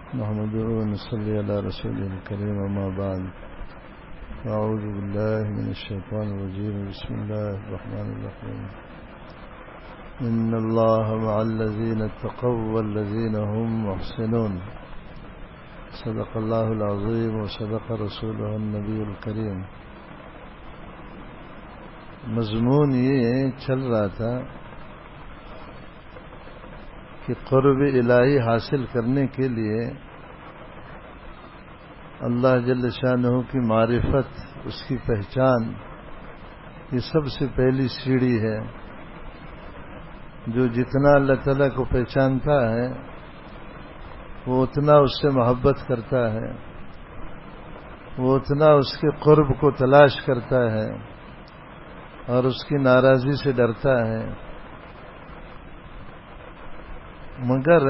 نحمده ونصلي على رسوله الكريم أما بعد أعوذ بالله من الشيطان الرجيم بسم الله الرحمن الرحيم إن الله مع الذين اتقوا والذين هم محسنون صدق الله العظيم وصدق رسوله النبي الكريم. مضمون یہ چل رہا تھا کہ قرب الہی حاصل کرنے کے لیے اللہ جل شانہ کی معرفت، اس کی پہچان، یہ سب سے پہلی سیڑھی ہے. جو جتنا اللہ تعالیٰ کو پہچانتا ہے وہ اتنا اس سے محبت کرتا ہے، وہ اتنا اس کے قرب کو تلاش کرتا ہے اور اس کی ناراضی سے ڈرتا ہے. مگر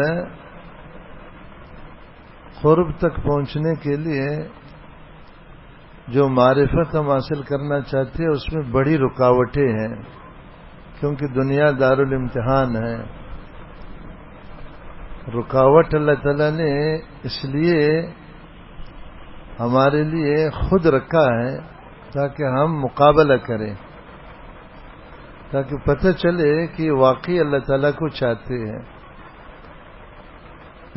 قرب تک پہنچنے کے لیے جو معرفت ہم حاصل کرنا چاہتے ہیں اس میں بڑی رکاوٹیں ہیں، کیونکہ دنیا دارالامتحان ہے. رکاوٹ اللہ تعالیٰ نے اس لیے ہمارے لیے خود رکھا ہے تاکہ ہم مقابلہ کریں، تاکہ پتہ چلے کہ واقعی اللہ تعالیٰ کو چاہتے ہیں.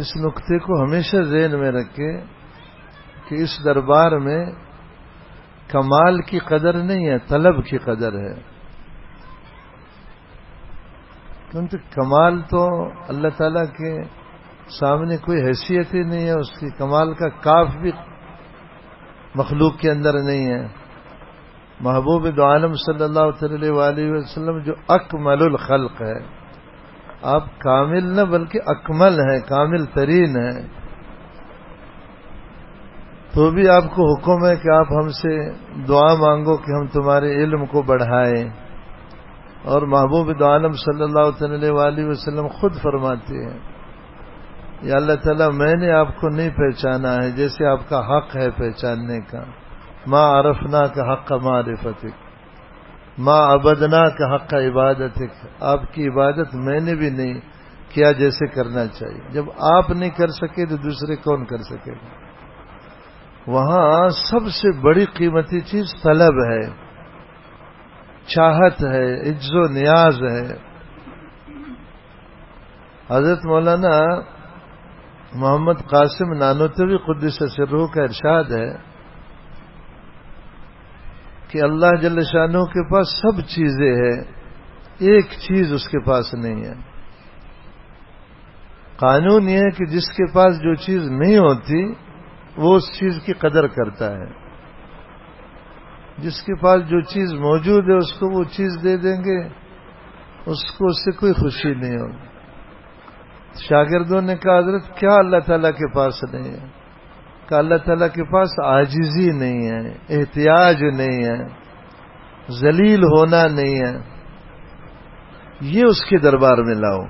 اس نقطے کو ہمیشہ ذہن میں رکھے کہ اس دربار میں کمال کی قدر نہیں ہے، طلب کی قدر ہے. کیونکہ کمال تو اللہ تعالیٰ کے سامنے کوئی حیثیت ہی نہیں ہے، اس کی کمال کا کاف بھی مخلوق کے اندر نہیں ہے. محبوب دو عالم صلی اللہ علیہ وآلہ وسلم جو اکمل الخلق ہے، آپ کامل نہ بلکہ اکمل ہیں، کامل ترین ہیں، تو بھی آپ کو حکم ہے کہ آپ ہم سے دعا مانگو کہ ہم تمہارے علم کو بڑھائیں. اور محبوب دو عالم صلی اللہ علیہ وآلہ وسلم خود فرماتے ہیں یا اللہ تعالیٰ میں نے آپ کو نہیں پہچانا ہے جیسے آپ کا حق ہے پہچاننے کا. ما عرفنا کا حق معرفتک، ما عبدنا کا حق عبادتک، آپ کی عبادت میں نے بھی نہیں کیا جیسے کرنا چاہیے. جب آپ نہیں کر سکے تو دوسرے کون کر سکے گا؟ وہاں سب سے بڑی قیمتی چیز طلب ہے، چاہت ہے، عجز و نیاز ہے. حضرت مولانا محمد قاسم نانوتوی قدس سرہ کا ارشاد ہے کہ اللہ جل شانہ کے پاس سب چیزیں ہیں، ایک چیز اس کے پاس نہیں ہے. قانون یہ ہے کہ جس کے پاس جو چیز نہیں ہوتی وہ اس چیز کی قدر کرتا ہے. جس کے پاس جو چیز موجود ہے اس کو وہ چیز دے دیں گے، اس کو اس سے کوئی خوشی نہیں ہوگی. شاگردوں نے کہا حضرت کیا اللہ تعالیٰ کے پاس نہیں ہے؟ کہ اللہ تعالیٰ کے پاس عاجزی نہیں ہے، احتیاج نہیں ہے، ذلیل ہونا نہیں ہے. یہ اس کے دربار میں لاؤ.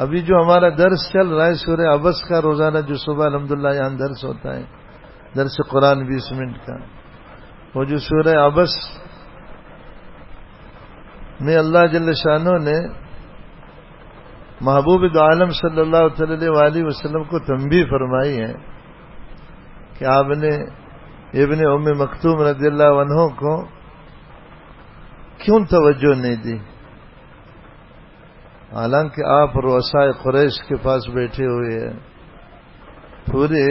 ابھی جو ہمارا درس چل رہا ہے سورہ عبس کا، روزانہ جو صبح الحمدللہ یہاں درس ہوتا ہے، درس قرآن 20 منٹ کا، وہ جو سورہ عبس میں اللہ جل شانہ نے محبوب دو عالم صلی اللہ علیہ وآلہ وسلم کو تنبیہ فرمائی ہے کہ آپ نے ابن ام مکتوم رضی اللہ عنہ کو کیوں توجہ نہیں دی، حالانکہ آپ رؤساء قریش کے پاس بیٹھے ہوئے ہیں، پورے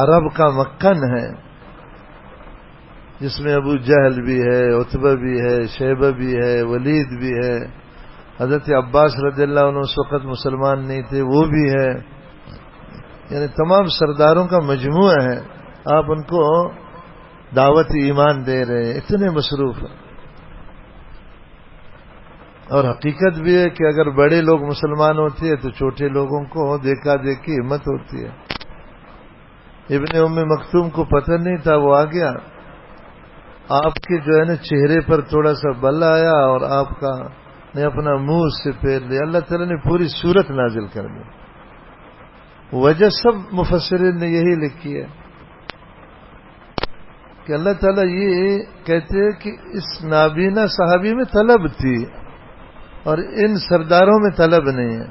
عرب کا مکن ہے، جس میں ابو جہل بھی ہے، عتبہ بھی ہے، شیبہ بھی ہے، ولید بھی ہے، حضرت عباس رضی اللہ عنہ اس وقت مسلمان نہیں تھے وہ بھی ہے، یعنی تمام سرداروں کا مجموعہ ہے. آپ ان کو دعوت ایمان دے رہے ہیں، اتنے مصروف ہیں. اور حقیقت بھی ہے کہ اگر بڑے لوگ مسلمان ہوتے ہیں تو چھوٹے لوگوں کو دیکھا دیکھی ہمت ہوتی ہے. ابن ام مکتوم کو پتہ نہیں تھا، وہ آ گیا، آپ کے جو ہے نا چہرے پر تھوڑا سا بل آیا اور آپ کا نے اپنا منہ سے پھیر لیا. اللہ تعالیٰ نے پوری صورت نازل کر دی. وجہ سب مفسرین نے یہی لکھی ہے کہ اللہ تعالیٰ یہ کہتے ہیں کہ اس نابینا صحابی میں طلب تھی اور ان سرداروں میں طلب نہیں ہے.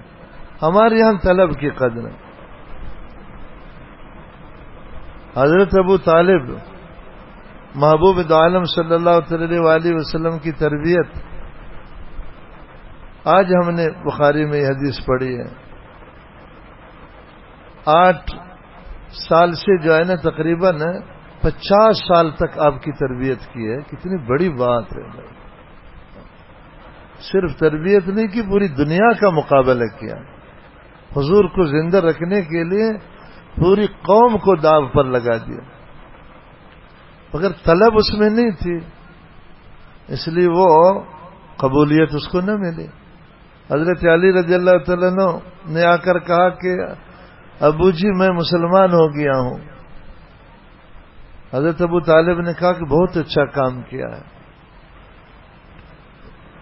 ہمارے یہاں طلب کی قدر ہے. حضرت ابو طالب محبوب دو عالم صلی اللہ علیہ وسلم کی تربیت، آج ہم نے بخاری میں یہ حدیث پڑھی ہے. 8 سال سے جو ہے نا تقریباً 50 سال تک آپ کی تربیت کی ہے. کتنی بڑی بات ہے. صرف تربیت نہیں کی، پوری دنیا کا مقابلہ کیا. حضور کو زندہ رکھنے کے لیے پوری قوم کو داو پر لگا دیا، مگر طلب اس میں نہیں تھی، اس لیے وہ قبولیت اس کو نہ ملی. حضرت علی رضی اللہ تعالیٰ عنہ نے آ کر کہا کہ ابو جی میں مسلمان ہو گیا ہوں. حضرت ابو طالب نے کہا کہ بہت اچھا کام کیا ہے.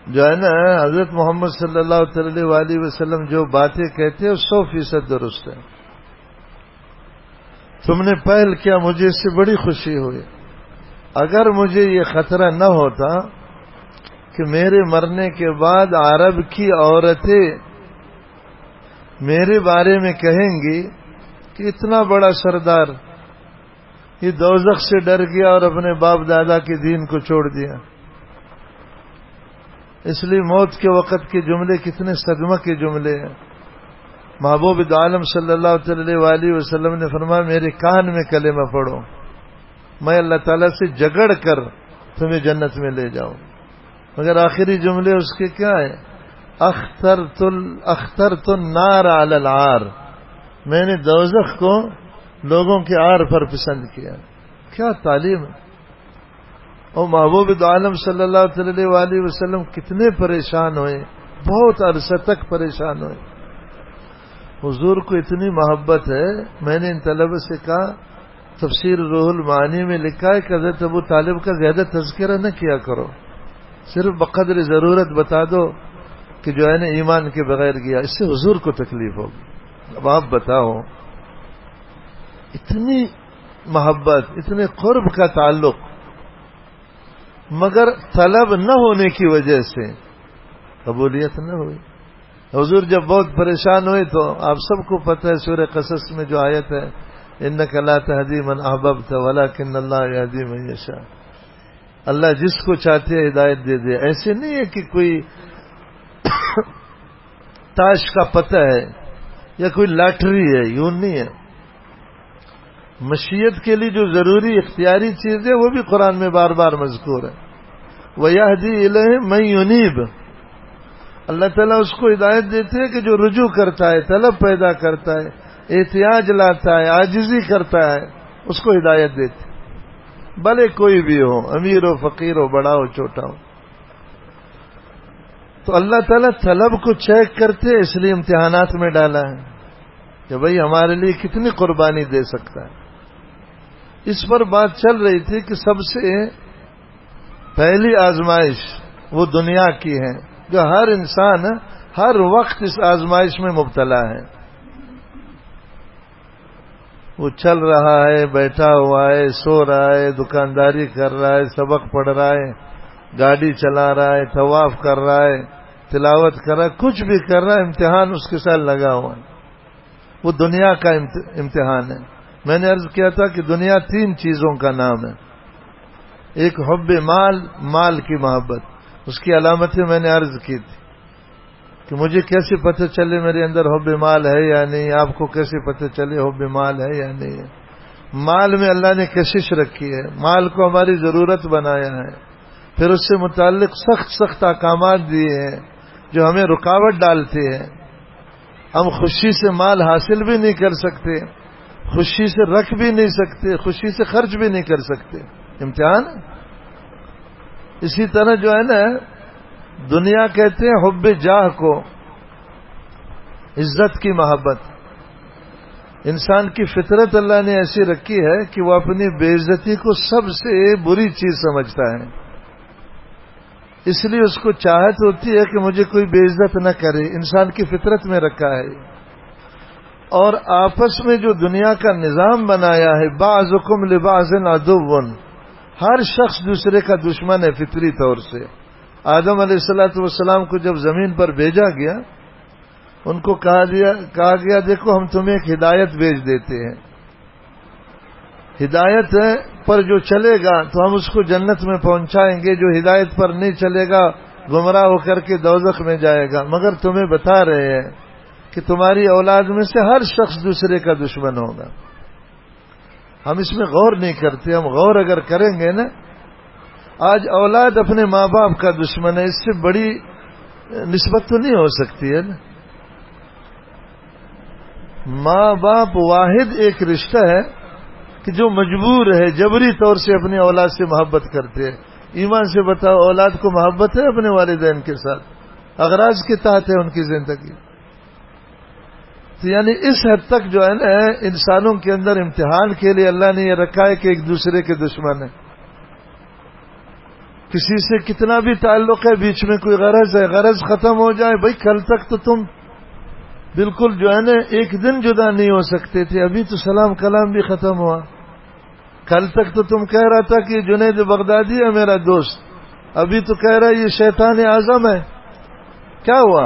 جو ہے نا حضرت محمد صلی اللہ علیہ وسلم جو باتیں کہتے ہیں 100% درست ہے. تم نے پہل کیا، مجھے اس سے بڑی خوشی ہوئی. اگر مجھے یہ خطرہ نہ ہوتا کہ میرے مرنے کے بعد عرب کی عورتیں میرے بارے میں کہیں گی کہ اتنا بڑا سردار یہ دوزخ سے ڈر گیا اور اپنے باپ دادا کے دین کو چھوڑ دیا. اس لیے موت کے وقت کے جملے کتنے صدمہ کے جملے ہیں. محبوب دو عالم صلی اللہ علیہ وسلم نے فرمایا میرے کان میں کلمہ پڑھو، میں اللہ تعالیٰ سے جگڑ کر تمہیں جنت میں لے جاؤں. مگر آخری جملے اس کے کیا ہے؟ اخترت النار علی العار، میں نے دوزخ کو لوگوں کے عار پر پسند کیا. کیا تعلیم ہے. اور محبوب دو عالم صلی اللہ علیہ وسلم کتنے پریشان ہوئے، بہت عرصہ تک پریشان ہوئے. حضور کو اتنی محبت ہے. میں نے ان طلبہ سے کہا تفسیر روح المعانی میں لکھا ہے کہ حضرت ابو طالب کا زیادہ تذکرہ نہ کیا کرو، صرف بقدر ضرورت بتا دو کہ جو ہے نا ایمان کے بغیر گیا، اس سے حضور کو تکلیف ہوگی. اب آپ بتاؤ، اتنی محبت، اتنے قرب کا تعلق، مگر طلب نہ ہونے کی وجہ سے قبولیت نہ ہوئی. حضور جب بہت پریشان ہوئے تو آپ سب کو پتہ ہے سورہ قصص میں جو آیت ہے انک لا تہدی من احببت ولکن اللہ یہدی من یشاء، اللہ جس کو چاہتے ہیں ہدایت دے دے. ایسے نہیں ہے کہ کوئی تاش کا پتہ ہے یا کوئی لاٹری ہے، یوں نہیں ہے. مشیت کے لیے جو ضروری اختیاری چیز ہے وہ بھی قرآن میں بار بار مذکور ہے. وَيَهْدِي إِلَيْهِ مَن يُنِيبُ، اللہ تعالیٰ اس کو ہدایت دیتے ہیں کہ جو رجوع کرتا ہے، طلب پیدا کرتا ہے، احتیاج لاتا ہے، عاجزی کرتا ہے، اس کو ہدایت دیتے، بھلے کوئی بھی ہو، امیر ہو، فقیر ہو، بڑا ہو، چھوٹا ہو. تو اللہ تعالیٰ طلب کو چیک کرتے، اس لیے امتحانات میں ڈالا ہے کہ بھئی ہمارے لیے کتنی قربانی دے سکتا ہے. اس پر بات چل رہی تھی کہ سب سے پہلی آزمائش وہ دنیا کی ہے، جو ہر انسان ہر وقت اس آزمائش میں مبتلا ہے. وہ چل رہا ہے، بیٹھا ہوا ہے، سو رہا ہے، دکانداری کر رہا ہے، سبق پڑھ رہا ہے، گاڑی چلا رہا ہے، طواف کر رہا ہے، تلاوت کر رہا ہے، کچھ بھی کر رہا ہے، امتحان اس کے ساتھ لگا ہوا ہے. وہ دنیا کا امتحان ہے. میں نے عرض کیا تھا کہ دنیا 3 چیزوں کا نام ہے. ایک حب مال، مال کی محبت، اس کی علامتیں میں نے عرض کی تھی کہ مجھے کیسے پتہ چلے میرے اندر حب مال ہے یا نہیں، آپ کو کیسے پتہ چلے حب مال ہے یا نہیں ہے. مال میں اللہ نے کشش رکھی ہے، مال کو ہماری ضرورت بنایا ہے، پھر اس سے متعلق سخت احکامات دیے ہیں جو ہمیں رکاوٹ ڈالتے ہیں. ہم خوشی سے مال حاصل بھی نہیں کر سکتے، خوشی سے رکھ بھی نہیں سکتے، خوشی سے خرچ بھی نہیں کر سکتے. امتحان. اسی طرح جو ہے نا دنیا کہتے ہیں حب جاہ کو، عزت کی محبت. انسان کی فطرت اللہ نے ایسی رکھی ہے کہ وہ اپنی بے عزتی کو سب سے بری چیز سمجھتا ہے، اس لیے اس کو چاہت ہوتی ہے کہ مجھے کوئی بے عزت نہ کرے. انسان کی فطرت میں رکھا ہے. اور آپس میں جو دنیا کا نظام بنایا ہے، بعضکم لبعض عدو، ہر شخص دوسرے کا دشمن ہے فطری طور سے. آدم علیہ الصلوۃ والسلام کو جب زمین پر بھیجا گیا ان کو کہا گیا دیکھو ہم تمہیں ایک ہدایت بھیج دیتے ہیں، ہدایت پر جو چلے گا تو ہم اس کو جنت میں پہنچائیں گے، جو ہدایت پر نہیں چلے گا گمراہ ہو کر کے دوزخ میں جائے گا، مگر تمہیں بتا رہے ہیں کہ تمہاری اولاد میں سے ہر شخص دوسرے کا دشمن ہوگا۔ ہم اس میں غور نہیں کرتے، ہم غور اگر کریں گے نا، آج اولاد اپنے ماں باپ کا دشمن ہے، اس سے بڑی نسبت تو نہیں ہو سکتی ہے نا۔ ماں باپ واحد ایک رشتہ ہے کہ جو مجبور ہے، جبری طور سے اپنی اولاد سے محبت کرتے ہیں۔ ایمان سے بتاؤ اولاد کو محبت ہے اپنے والدین کے ساتھ؟ اغراض کے تحت ہے ان کی زندگی۔ تو یعنی اس حد تک جو ہے نا انسانوں کے اندر امتحان کے لیے اللہ نے یہ رکھا ہے کہ ایک دوسرے کے دشمن ہیں۔ کسی سے کتنا بھی تعلق ہے، بیچ میں کوئی غرض ہے، غرض ختم ہو جائے، بھائی کل تک تو تم بالکل جو ہے نا ایک دن جدا نہیں ہو سکتے تھے، ابھی تو سلام کلام بھی ختم ہوا، کل تک تو تم کہہ رہا تھا کہ جنید بغدادی ہے میرا دوست، ابھی تو کہہ رہا ہے یہ شیطان اعظم ہے، کیا ہوا؟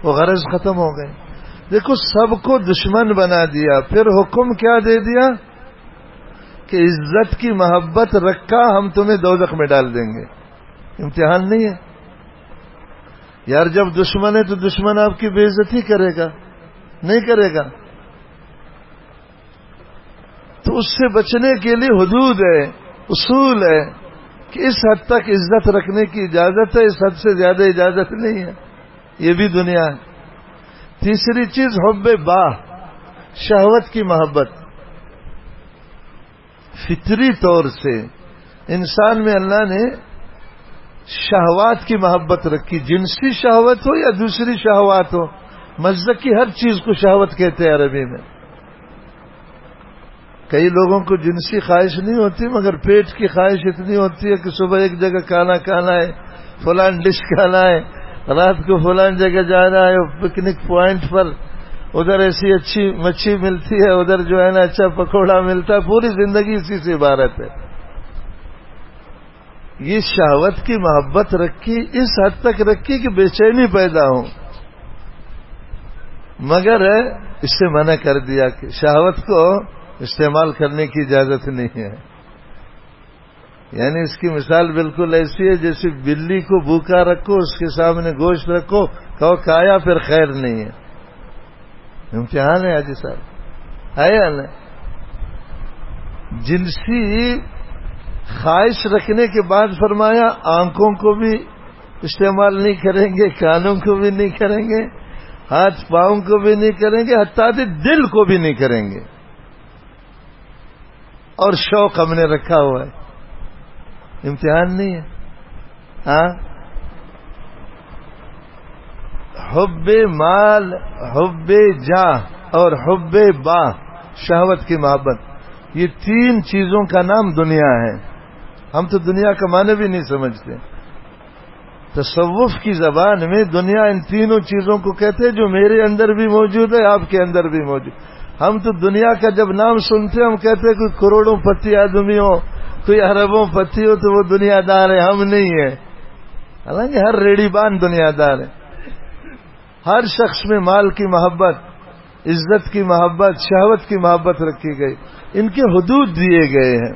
وہ غرض ختم ہو گئے۔ دیکھو سب کو دشمن بنا دیا، پھر حکم کیا دے دیا کہ عزت کی محبت رکھا ہم تمہیں دوزخ میں ڈال دیں گے۔ امتحان نہیں ہے یار، جب دشمن ہے تو دشمن آپ کی بے عزتی کرے گا؟ نہیں کرے گا۔ تو اس سے بچنے کے لیے حدود ہے، اصول ہے کہ اس حد تک عزت رکھنے کی اجازت ہے، اس حد سے زیادہ اجازت نہیں ہے، یہ بھی دنیا ہے۔ تیسری چیز حب با، شہوت کی محبت۔ فطری طور سے انسان میں اللہ نے شہوات کی محبت رکھی، جنسی شہوت ہو یا دوسری شہوات ہو، مزدق کی ہر چیز کو شہوت کہتے ہیں عربی میں۔ کئی لوگوں کو جنسی خواہش نہیں ہوتی، مگر پیٹ کی خواہش اتنی ہوتی ہے کہ صبح ایک جگہ کھانا ہے، فلان ڈش کھانا ہے، رات کو فلان جگہ جانا ہے، پکنک پوائنٹ پر ادھر ایسی اچھی مچھی ملتی ہے، ادھر جو ہے نا اچھا پکوڑا ملتا ہے، پوری زندگی اسی سے عبارت ہے۔ یہ شہوت کی محبت رکھی، اس حد تک رکھی کہ بے چینی پیدا ہو، مگر اس سے منع کر دیا کہ شہوت کو استعمال کرنے کی اجازت نہیں ہے۔ یعنی اس کی مثال بالکل ایسی ہے جیسے بلی کو بھوکا رکھو، اس کے سامنے گوشت رکھو، کہو کھایا پھر خیر نہیں ہے۔ امتحان ہے حاجی صاحب، ہے یا نہیں؟ جنسی خواہش رکھنے کے بعد فرمایا آنکھوں کو بھی استعمال نہیں کریں گے، کانوں کو بھی نہیں کریں گے، ہاتھ پاؤں کو بھی نہیں کریں گے، حتیٰ کہ دل کو بھی نہیں کریں گے۔ اور شوق ہم نے رکھا ہوا ہے، امتحان نہیں ہے؟ ہاں، حب مال، حب جاہ اور حب با، شہوت کی محبت، یہ تین چیزوں کا نام دنیا ہے۔ ہم تو دنیا کا معنی بھی نہیں سمجھتے۔ تصوف کی زبان میں دنیا ان تینوں چیزوں کو کہتے ہیں جو میرے اندر بھی موجود ہے، آپ کے اندر بھی موجود۔ ہم تو دنیا کا جب نام سنتے ہم کہتے ہیں کوئی کروڑوں پتی آدمی ہو، کوئی اربوں پتی ہو تو وہ دنیا دار ہے، ہم نہیں ہے۔ حالانکہ ہر ریڑھی بان دنیا دار ہے۔ ہر شخص میں مال کی محبت، عزت کی محبت، شہوت کی محبت رکھی گئی، ان کے حدود دیے گئے ہیں۔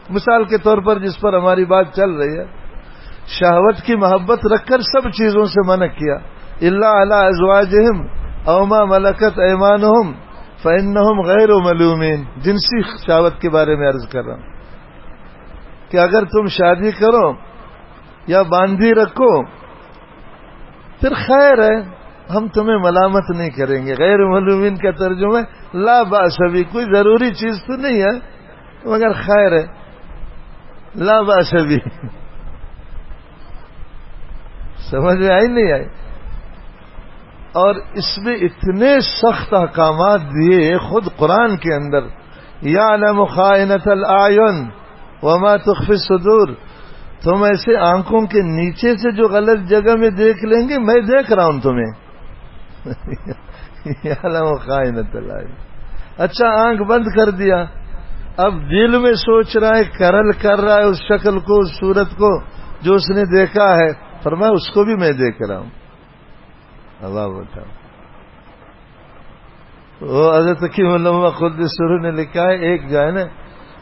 مثال کے طور پر جس پر ہماری بات چل رہی ہے، شہوت کی محبت رکھ کر سب چیزوں سے منع کیا، الا علی ازواجہم او ما ملکت ایمانہم فانہم غیر ملومین۔ جنسی شہوت کے بارے میں عرض کر رہا ہوں کہ اگر تم شادی کرو یا باندھی رکھو پھر خیر ہے، ہم تمہیں ملامت نہیں کریں گے۔ غیر ملومین کا ترجمہ ہے لا باس بھی، کوئی ضروری چیز تو نہیں ہے مگر خیر ہے، لا باس بھی۔ سمجھ میں آئی نہیں آئی؟ اور اس میں اتنے سخت احکامات دیے خود قرآن کے اندر، یعلم خائنۃ الاعین وما تخفی الصدور، تم ایسے آنکھوں کے نیچے سے جو غلط جگہ میں دیکھ لیں گے، میں دیکھ رہا ہوں تمہیں۔ یعلم خائنۃ الاعین، اچھا آنکھ بند کر دیا، اب دل میں سوچ رہا ہے، کرل کر رہا ہے اس شکل کو، اس صورت کو جو اس نے دیکھا ہے، فرمایا اس کو بھی میں دیکھ رہا ہوں۔ اللہ بتاؤ، وہ حضرت حکیم علامہ قدس سرور نے لکھا ہے، ایک جو ہے نا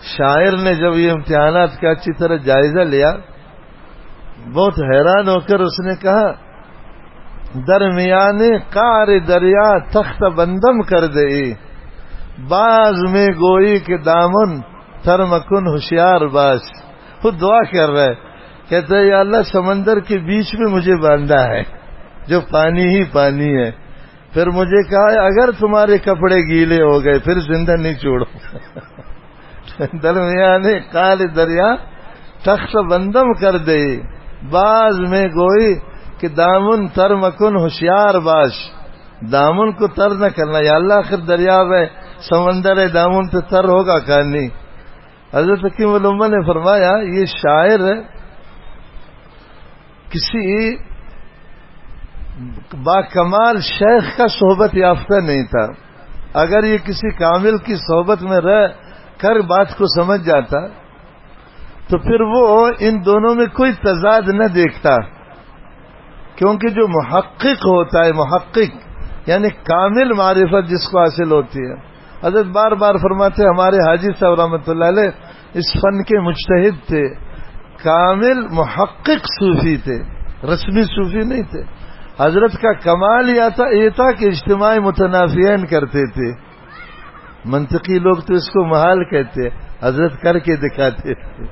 شاعر نے جب یہ امتحانات کا اچھی طرح جائزہ لیا، بہت حیران ہو کر اس نے کہا، درمیان قعر دریا تخت بندم کر دے، باز میں گوئی کے دامن تر مکن ہوشیار باش. وہ دعا کر رہا ہے، کہتا ہے یا اللہ سمندر کے بیچ میں مجھے باندھا ہے جو پانی ہی پانی ہے، پھر مجھے کہا ہے اگر تمہارے کپڑے گیلے ہو گئے پھر زندہ نہیں چھوڑو. درمیان قعر دریا تخت بندم کر دے، باز میں گوئی کہ دامن تر مکن ہوشیار باش. دامن کو تر نہ کرنا، یا اللہ آخر دریا ہے، سمندر ہے، دامن تو تر ہوگا کہ نہیں. حضرت حکیم علامہ نے فرمایا یہ شاعر کسی باکمال شیخ کا صحبت یافتہ نہیں تھا. اگر یہ کسی کامل کی صحبت میں رہ کر بات کو سمجھ جاتا تو پھر وہ ان دونوں میں کوئی تضاد نہ دیکھتا، کیونکہ جو محقق ہوتا ہے، محقق یعنی کامل معرفت جس کو حاصل ہوتی ہے. حضرت بار بار فرماتے ہمارے حاجی صاحب رحمۃ اللہ علیہ اس فن کے مجتہد تھے، کامل محقق صوفی تھے، رسمی صوفی نہیں تھے. حضرت کا کمال یہ تھا کہ اجتماع متنافیین کرتے تھے. منطقی لوگ تو اس کو محال کہتے، حضرت کر کے دکھاتے تھے.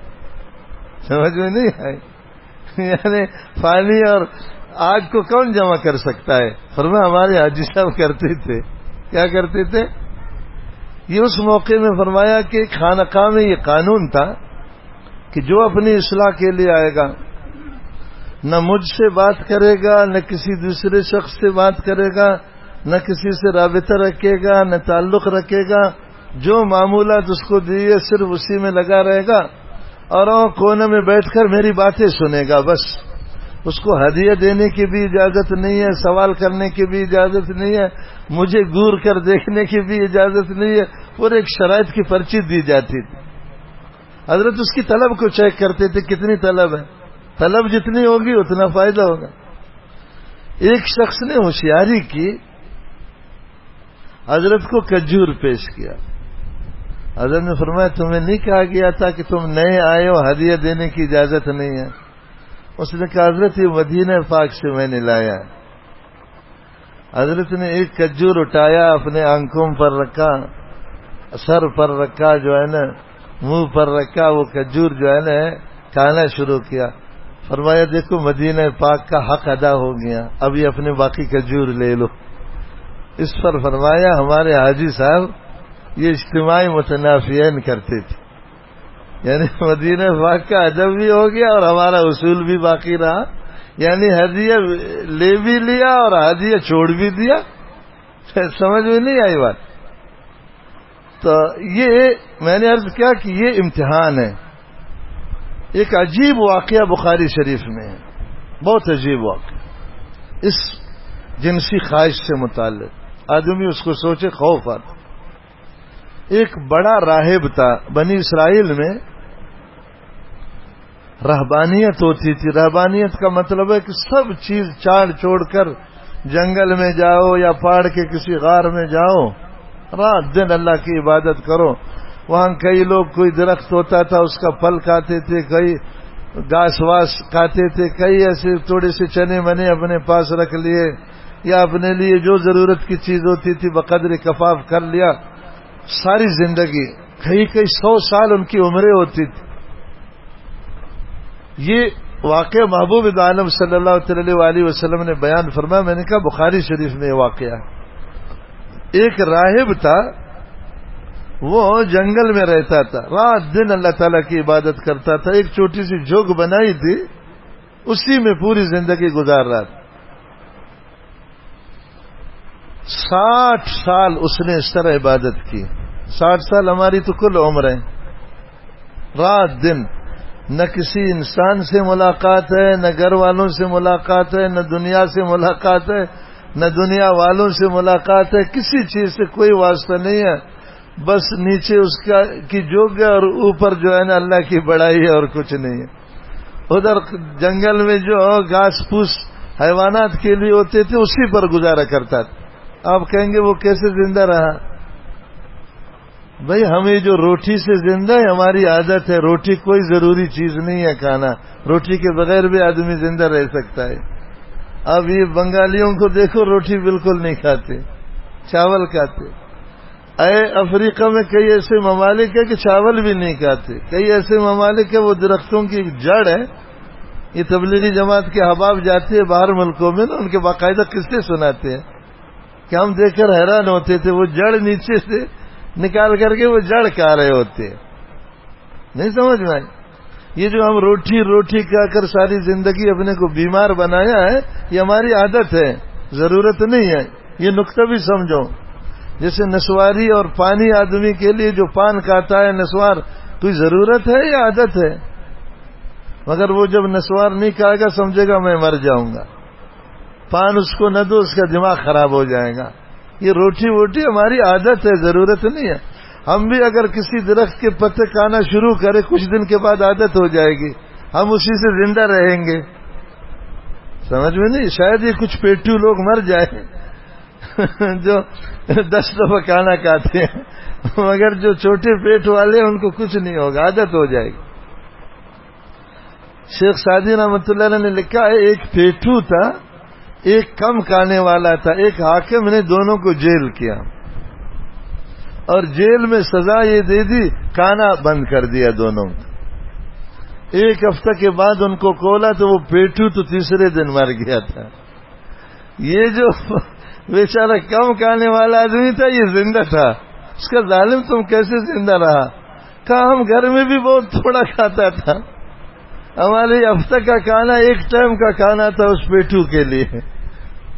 سمجھ میں نہیں آئی؟ یعنی پانی اور آگ کو کون جمع کر سکتا ہے؟ فرمایا ہمارے حاجی صاحب کرتے تھے. کیا کرتے تھے؟ یہ اس موقع میں فرمایا کہ خانقاہ میں یہ قانون تھا کہ جو اپنی اصلاح کے لیے آئے گا نہ مجھ سے بات کرے گا، نہ کسی دوسرے شخص سے بات کرے گا، نہ کسی سے رابطہ رکھے گا، نہ تعلق رکھے گا. جو معمولات اس کو دیے صرف اسی میں لگا رہے گا اور کونے میں بیٹھ کر میری باتیں سنے گا بس. اس کو ہدیہ دینے کی بھی اجازت نہیں ہے، سوال کرنے کی بھی اجازت نہیں ہے، مجھے گور کر دیکھنے کی بھی اجازت نہیں ہے. پورے ایک شرائط کی پرچی دی جاتی تھی. حضرت اس کی طلب کو چیک کرتے تھے، کتنی طلب ہے، طلب جتنی ہوگی اتنا فائدہ ہوگا. ایک شخص نے ہوشیاری کی، حضرت کو کھجور پیش کیا. حضرت نے فرمایا تمہیں نہیں کہا گیا تھا کہ تم نئے آئے ہو، ہدیہ دینے کی اجازت نہیں ہے؟ اس نے کہا حضرت یہ مدینہ پاک سے میں نے لایا. حضرت نے ایک کھجور اٹھایا، اپنے آنکھوں پر رکھا، سر پر رکھا، جو ہے نا منہ پر رکھا، وہ کھجور جو ہے نا کھانا شروع کیا. فرمایا دیکھو مدینہ پاک کا حق ادا ہو گیا، اب یہ اپنے باقی کھجور لے لو. اس پر فرمایا ہمارے حاجی صاحب یہ اجتماعی متنافیین کرتے تھے، یعنی مدینہ پاک کا ادب بھی ہو گیا اور ہمارا اصول بھی باقی رہا. یعنی ہدیہ لے بھی لیا اور ہدیہ چھوڑ بھی دیا. سمجھ میں نہیں آئی بات؟ تو یہ میں نے عرض کیا کہ یہ امتحان ہے. ایک عجیب واقعہ بخاری شریف میں ہے، بہت عجیب واقعہ اس جنسی خواہش سے متعلق. آدمی اس کو سوچے خوف آتا. ایک بڑا راہب تھا بنی اسرائیل میں، رہبانیت ہوتی تھی. رہبانیت کا مطلب ہے کہ سب چیز چھاڑ چھوڑ کر جنگل میں جاؤ یا پہاڑ کے کسی غار میں جاؤ، رات دن اللہ کی عبادت کرو. وہاں کئی لوگ کوئی درخت ہوتا تھا اس کا پھل کھاتے تھے، کئی گھاس واس کھاتے تھے، کئی ایسے تھوڑے سے چنے منے اپنے پاس رکھ لیے یا اپنے لیے جو ضرورت کی چیز ہوتی تھی بقدر کفاف کر لیا. ساری زندگی کئی 100 سال ان کی عمریں ہوتی تھی. یہ واقعہ محبوب عالم صلی اللہ علیہ وسلم نے بیان فرمایا. میں نے کہا بخاری شریف میں یہ واقعہ ہے. ایک راہب تھا، وہ جنگل میں رہتا تھا، رات دن اللہ تعالیٰ کی عبادت کرتا تھا. ایک چھوٹی سی جھوگ بنائی تھی، اسی میں پوری زندگی گزار رہا تھا. 60 سال اس نے اس طرح عبادت کی. 60 سال ہماری تو کل عمر ہے. رات دن نہ کسی انسان سے ملاقات ہے، نہ گھر والوں سے ملاقات ہے، نہ دنیا سے ملاقات ہے، نہ دنیا والوں سے ملاقات ہے. کسی چیز سے کوئی واسطہ نہیں ہے. بس نیچے اس کی جوگ ہے اور اوپر جو ہے نا اللہ کی بڑائی ہے اور کچھ نہیں ہے. ادھر جنگل میں جو گھاس پھوس حیوانات کے لیے ہوتے تھے اسی پر گزارا کرتا تھا. آپ کہیں گے وہ کیسے زندہ رہا؟ بھائی ہم یہ جو روٹی سے زندہ ہے ہماری عادت ہے، روٹی کوئی ضروری چیز نہیں ہے کھانا، روٹی کے بغیر بھی آدمی زندہ رہ سکتا ہے۔ اب یہ بنگالیوں کو دیکھو، روٹی بالکل نہیں کھاتے، چاول کھاتے۔ افریقہ میں کئی ایسے ممالک ہیں کہ چاول بھی نہیں کھاتے، کئی ایسے ممالک ہیں وہ درختوں کی جڑ ہے۔ یہ تبلیغی جماعت کے احباب جاتے ہیں باہر ملکوں میں نا، ان کے باقاعدہ قصے سناتے ہیں کہ ہم دیکھ کر حیران ہوتے تھے، وہ جڑ نیچے سے نکال کر کے وہ جڑ کھا رہے ہوتے ہیں۔ نہیں سمجھ میں آئی؟ یہ جو ہم روٹی روٹی کھا کر ساری زندگی اپنے کو بیمار بنایا ہے، یہ ہماری عادت ہے، ضرورت نہیں ہے۔ یہ نقطہ بھی سمجھو، جیسے نسواری اور پانی آدمی کے لیے جو پان کھاتا ہے نسوار، کوئی ضرورت ہے یا عادت ہے؟ مگر وہ جب نسوار نہیں کھائے گا سمجھے گا میں مر جاؤں گا، پان اس کو نہ دو اس کا دماغ خراب ہو جائے گا۔ یہ روٹی ووٹی ہماری عادت ہے، ضرورت نہیں ہے۔ ہم بھی اگر کسی درخت کے پتے کھانا شروع کریں کچھ دن کے بعد عادت ہو جائے گی، ہم اسی سے زندہ رہیں گے۔ سمجھ میں نہیں؟ شاید یہ کچھ پیٹو لوگ مر جائیں جو 10 دفعہ کھانا کھاتے ہیں، مگر جو چھوٹے پیٹ والے ان کو کچھ نہیں ہوگا، عادت ہو جائے گی۔ شیخ سعدی رحمۃ اللہ علیہ نے لکھا ہے ایک پیٹو تھا، ایک کم کھانے والا تھا، ایک حاکم نے دونوں کو جیل کیا اور جیل میں سزا یہ دے دی کھانا بند کر دیا دونوں۔ ایک ہفتہ کے بعد ان کو کھولا تو وہ پیٹو تو تیسرے دن مر گیا تھا۔ یہ جو بیچارہ کم کھانے والا آدمی تھا یہ زندہ تھا، اس کا ظالم تم کیسے زندہ رہا؟ کہا ہم گھر میں بھی بہت تھوڑا کھاتا تھا، ہمارے ہفتہ کا کھانا ایک ٹائم کا کھانا تھا اس پیٹو کے لیے،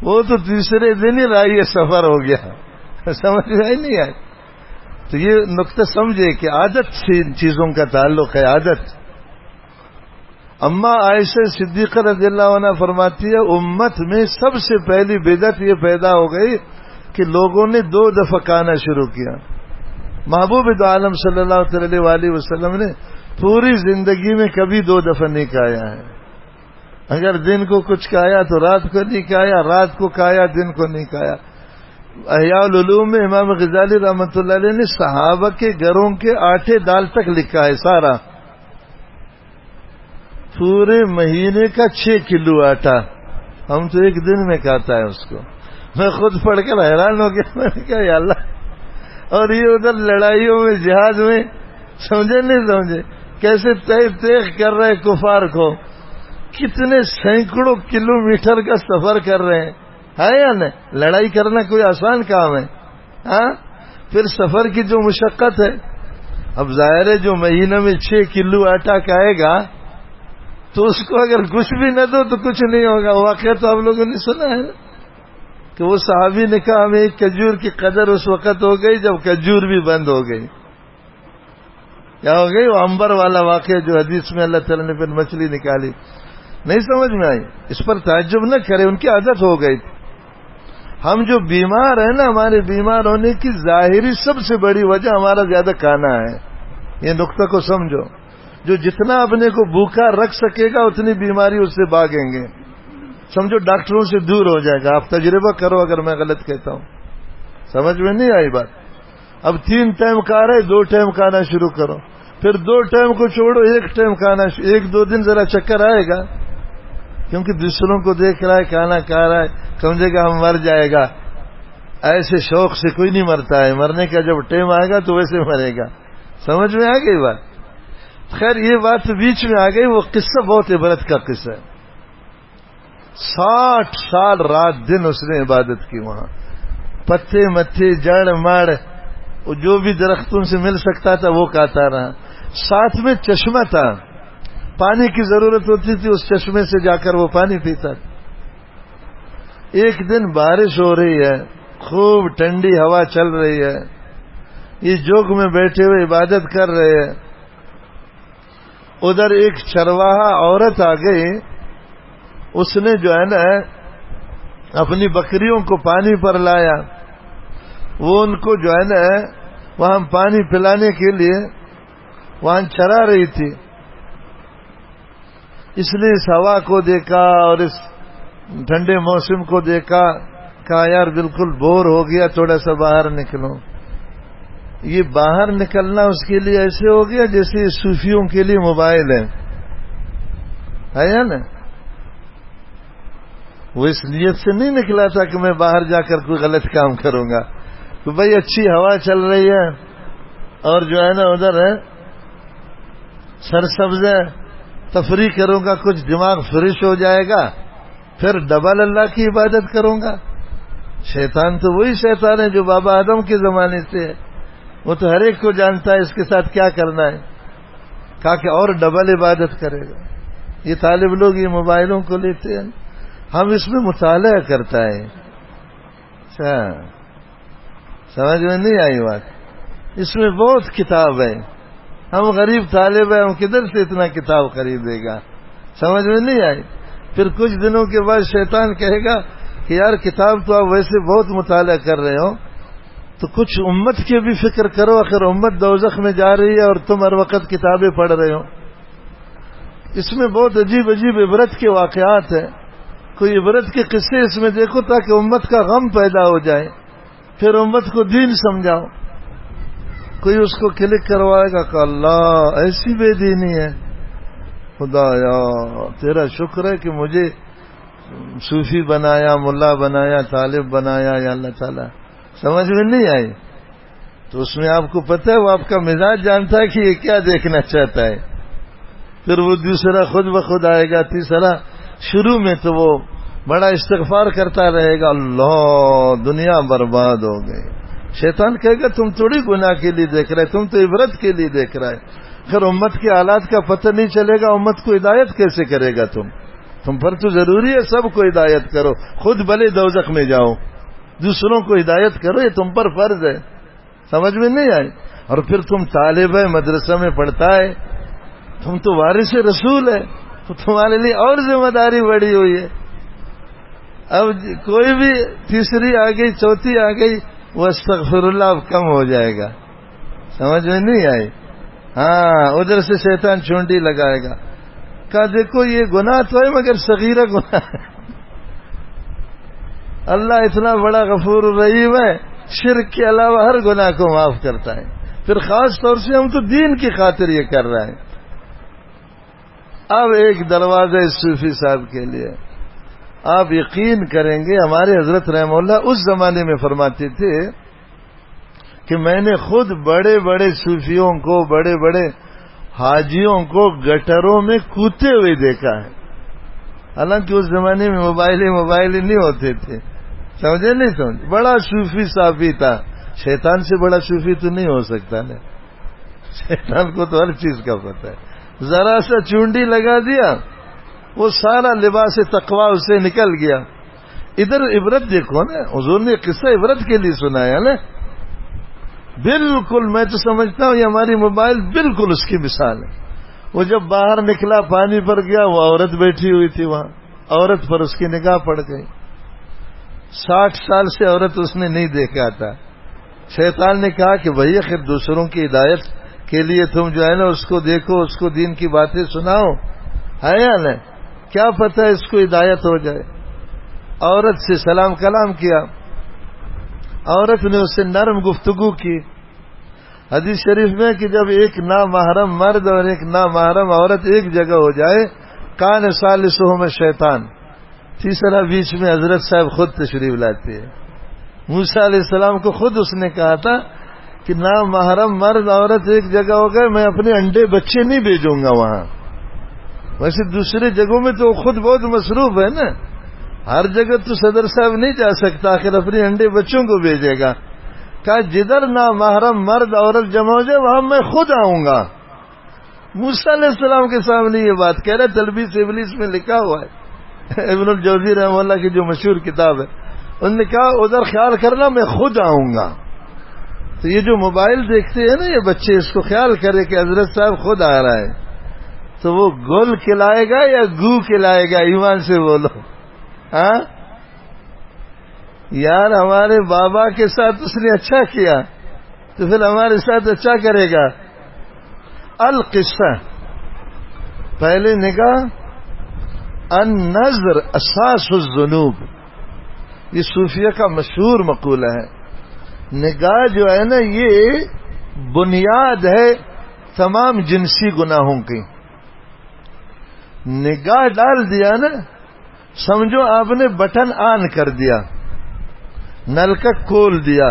وہ تو تیسرے دن ہی راہی سفر ہو گیا۔ سمجھ میں نہیں آئی؟ تو یہ نقطہ سمجھے کہ عادت سے ان چیزوں کا تعلق ہے، عادت۔ اما عائشہ صدیقہ رضی اللہ عنہ فرماتی ہے امت میں سب سے پہلی بدعت یہ پیدا ہو گئی کہ لوگوں نے 2 دفعہ کھانا شروع کیا۔ محبوب دو عالم صلی اللہ علیہ وآلہ وسلم نے پوری زندگی میں کبھی 2 دفعہ نہیں کھایا ہے۔ اگر دن کو کچھ کھایا تو رات کو نہیں کھایا، رات کو کھایا دن کو نہیں کھایا۔ احیاء العلوم میں امام غزالی رحمۃ اللہ علیہ نے صحابہ کے گھروں کے آٹے دال تک لکھا ہے، سارا پورے مہینے کا 6 کلو آٹا، ہم تو ایک دن میں کھاتا ہے اس کو۔ میں خود پڑھ کر حیران ہو گیا، میں نے کہا یا اللہ، اور یہ ادھر لڑائیوں میں جہاد میں سمجھے نہیں سمجھے کیسے تیغ کر رہے کفار کو، کتنے سینکڑوں کلومیٹر کا سفر کر رہے ہیں، ہے یا نہیں؟ لڑائی کرنا کوئی آسان کام ہے؟ ہاں، پھر سفر کی جو مشقت ہے۔ اب ظاہر ہے جو مہینے میں 6 کلو آٹا کھائے گا تو اس کو اگر کچھ بھی نہ دو تو کچھ نہیں ہوگا۔ واقعہ تو آپ لوگوں نے سنا ہے نا کہ وہ صحابی نے کہا ہمیں ایک کھجور کی قدر اس وقت ہو گئی جب کھجور بھی بند ہو گئی۔ کیا ہو گئی؟ وہ عنبر والا واقعہ جو حدیث میں اللہ تعالیٰ نے پھر مچھلی نکالی۔ نہیں سمجھ میں آئی؟ اس پر تعجب نہ کرے، ان کی عادت ہو گئی۔ ہم جو بیمار ہیں نا، ہمارے بیمار ہونے کی ظاہری سب سے بڑی وجہ ہمارا زیادہ کھانا ہے۔ یہ نقطہ کو سمجھو، جو جتنا اپنے کو بھوکا رکھ سکے گا اتنی بیماری اس سے بھاگیں گے۔ سمجھو ڈاکٹروں سے دور ہو جائے گا۔ آپ تجربہ کرو اگر میں غلط کہتا ہوں۔ سمجھ میں نہیں آئی بات؟ اب 3 ٹائم کھا رہے، 2 ٹائم کھانا شروع کرو، پھر 2 ٹائم کو چھوڑو، 1 ٹائم کھانا، 1-2 دن ذرا چکر آئے گا، کیونکہ دوسروں کو دیکھ رہا ہے کھانا کھا رہا ہے، سمجھے گا ہم مر جائے گا۔ ایسے شوق سے کوئی نہیں مرتا ہے، مرنے کا جب ٹائم آئے گا تو ویسے مرے گا۔ سمجھ میں آ گئی بات؟ خیر یہ بات بیچ میں آ گئی، وہ قصہ بہت عبرت کا قصہ ہے۔ 60 سال رات دن اس نے عبادت کی وہاں، پتے متے جڑ مڑ جو بھی درختوں سے مل سکتا تھا وہ کھاتا رہا۔ ساتھ میں چشمہ تھا، پانی کی ضرورت ہوتی تھی اس چشمے سے جا کر وہ پانی پیتا تھا۔ ایک دن بارش ہو رہی ہے، خوب ٹھنڈی ہوا چل رہی ہے، یہ جوگ میں بیٹھے ہوئے عبادت کر رہے ہیں۔ ادھر ایک چرواہا عورت آ گئی، اس نے جو ہے نا اپنی بکریوں کو پانی پر لایا، وہ ان کو جو ہے نا وہاں پانی پلانے کے لیے وہاں چرا رہی تھی۔ اس نے اس ہوا کو دیکھا اور اس ٹھنڈے موسم کو دیکھا، کہا یار بالکل بور ہو گیا, تھوڑا سا باہر نکلو. یہ باہر نکلنا اس کے لیے ایسے ہو گیا جیسے صوفیوں کے لیے موبائل ہے یا نا. وہ اس نیت سے نہیں نکلا تھا کہ میں باہر جا کر کوئی غلط کام کروں گا, تو بھائی اچھی ہوا چل رہی ہے اور جو ہے نا ادھر ہے سرسبز ہے, تفریح کروں گا, کچھ دماغ فریش ہو جائے گا, پھر ڈبل اللہ کی عبادت کروں گا. شیطان تو وہی شیطان ہے جو بابا آدم کے زمانے سے ہے, وہ تو ہر ایک کو جانتا ہے اس کے ساتھ کیا کرنا ہے. کہا کہ اور ڈبل عبادت کرے گا. یہ طالب لوگ یہ موبائلوں کو لیتے ہیں, ہم اس میں مطالعہ کرتا ہے. اچھا سمجھ میں نہیں آئی بات؟ اس میں بہت کتاب ہے, ہم غریب طالب ہیں, ہم کدھر سے اتنا کتاب خریدے گا؟ سمجھ میں نہیں آئی. پھر کچھ دنوں کے بعد شیطان کہے گا کہ یار کتاب تو آپ ویسے بہت مطالعہ کر رہے ہو, تو کچھ امت کی بھی فکر کرو, آخر امت دوزخ میں جا رہی ہے اور تم ہر وقت کتابیں پڑھ رہے ہو. اس میں بہت عجیب عجیب عبرت کے واقعات ہیں, کوئی عبرت کے قصے اس میں دیکھو تاکہ امت کا غم پیدا ہو جائے, پھر امت کو دین سمجھاؤ. کوئی اس کو کلک کروائے گا کہ اللہ ایسی بے دینی ہے, خدایا تیرا شکر ہے کہ مجھے صوفی بنایا, ملا بنایا, طالب بنایا یا اللہ تعالیٰ. سمجھ میں نہیں آئی؟ تو اس میں آپ کو پتہ ہے وہ آپ کا مزاج جانتا ہے کہ یہ کیا دیکھنا چاہتا ہے. پھر وہ دوسرا خود بخود آئے گا, تیسرا شروع میں تو وہ بڑا استغفار کرتا رہے گا, اللہ دنیا برباد ہو گئی. شیطان کہے گا تم تھوڑی گناہ کے لیے دیکھ رہے, تم تو عبرت کے لیے دیکھ رہا ہے. پھر امت کے حالات کا پتہ نہیں چلے گا, امت کو ہدایت کیسے کرے گا تم پر تو ضروری ہے سب کو ہدایت کرو, خود بھلے دوزخ میں جاؤ, دوسروں کو ہدایت کرو, یہ تم پر فرض ہے. سمجھ میں نہیں آئی؟ اور پھر تم طالب ہے, مدرسہ میں پڑھتا ہے, تم تو وارث رسول ہے, تو تمہارے لیے اور ذمہ داری بڑی ہوئی ہے. اب کوئی بھی تیسری آ گئی, چوتھی آ گئی, وہ استغفر اللہ اب کم ہو جائے گا. سمجھ میں نہیں آئی؟ ہاں ادھر سے شیطان چونڈی لگائے گا, کہا دیکھو یہ گناہ تو ہے مگر صغیرہ گناہ ہے, اللہ اتنا بڑا غفور الرحیم ہے, شرک کے علاوہ ہر گناہ کو معاف کرتا ہے. پھر خاص طور سے ہم تو دین کی خاطر یہ کر رہے ہیں. اب ایک دروازہ صوفی صاحب کے لیے, آپ یقین کریں گے ہمارے حضرت رحمہ اللہ اس زمانے میں فرماتے تھے کہ میں نے خود بڑے بڑے صوفیوں کو, بڑے بڑے حاجیوں کو گٹروں میں کودتے ہوئے دیکھا ہے. حالانکہ اس زمانے میں موبائل نہیں ہوتے تھے. سمجھے نہیں سمجھ؟ بڑا صوفی صافی تھا. شیطان سے بڑا صوفی تو نہیں ہو سکتا نا, شیطان کو تو ہر چیز کا پتہ ہے. ذرا سا چونڈی لگا دیا, وہ سارا لباس تقوی اس سے نکل گیا. ادھر عبرت دیکھو نا, حضور نے قصہ عبرت کے لیے سنایا نا. بالکل میں تو سمجھتا ہوں یہ ہماری موبائل بالکل اس کی مثال ہے. وہ جب باہر نکلا پانی پر گیا, وہ عورت بیٹھی ہوئی تھی وہاں, عورت پر اس کی نگاہ پڑ گئی. 60 سال سے عورت اس نے نہیں دیکھا تھا. شیطان نے کہا کہ بھئی آخر دوسروں کی ہدایت کے لیے تم جو ہے نا اس کو دیکھو, اس کو دین کی باتیں سناؤ, ہے یا نہیں؟ کیا پتہ اس کو ہدایت ہو جائے. عورت سے سلام کلام کیا, عورت نے اس سے نرم گفتگو کی. حدیث شریف میں کہ جب ایک نامحرم مرد اور ایک نامحرم عورت ایک جگہ ہو جائے, کان ثالثہما شیطان, تیسرا بیچ میں حضرت صاحب خود تشریف لاتے ہیں. موسیٰ علیہ السلام کو خود اس نے کہا تھا کہ نامحرم مرد عورت ایک جگہ ہو گئے, میں اپنے انڈے بچے نہیں بھیجوں گا وہاں. ویسے دوسری جگہوں میں تو خود بہت مصروف ہے نا, ہر جگہ تو صدر صاحب نہیں جا سکتا, آخر اپنے انڈے بچوں کو بھیجے گا. کہا جدھر نامحرم مرد عورت جمع ہو جائے وہاں میں خود آؤں گا. موسیٰ علیہ السلام کے سامنے یہ بات کہہ رہے, تلبیس ابلیس میں لکھا ہوا ہے, ابن الجوزی رحمہ اللہ کی جو مشہور کتاب ہے. انہوں نے کہا ادھر خیال کرنا میں خود آؤں گا. تو یہ جو موبائل دیکھتے ہیں نا یہ بچے, اس کو خیال کرے کہ حضرت صاحب خود آ رہا ہے, تو وہ گول کھلائے گا یا گو کھلائے گا؟ ایمان سے بولو. ہاں یار ہمارے بابا کے ساتھ اس نے اچھا کیا تو پھر ہمارے ساتھ اچھا کرے گا. القصہ, پہلے نگاہ, النظر اساس الذنوب, یہ صوفیہ کا مشہور مقولہ ہے. نگاہ جو ہے نا یہ بنیاد ہے تمام جنسی گناہوں کی. نگاہ ڈال دیا نا، سمجھو آپ نے بٹن آن کر دیا، نل کا کھول دیا.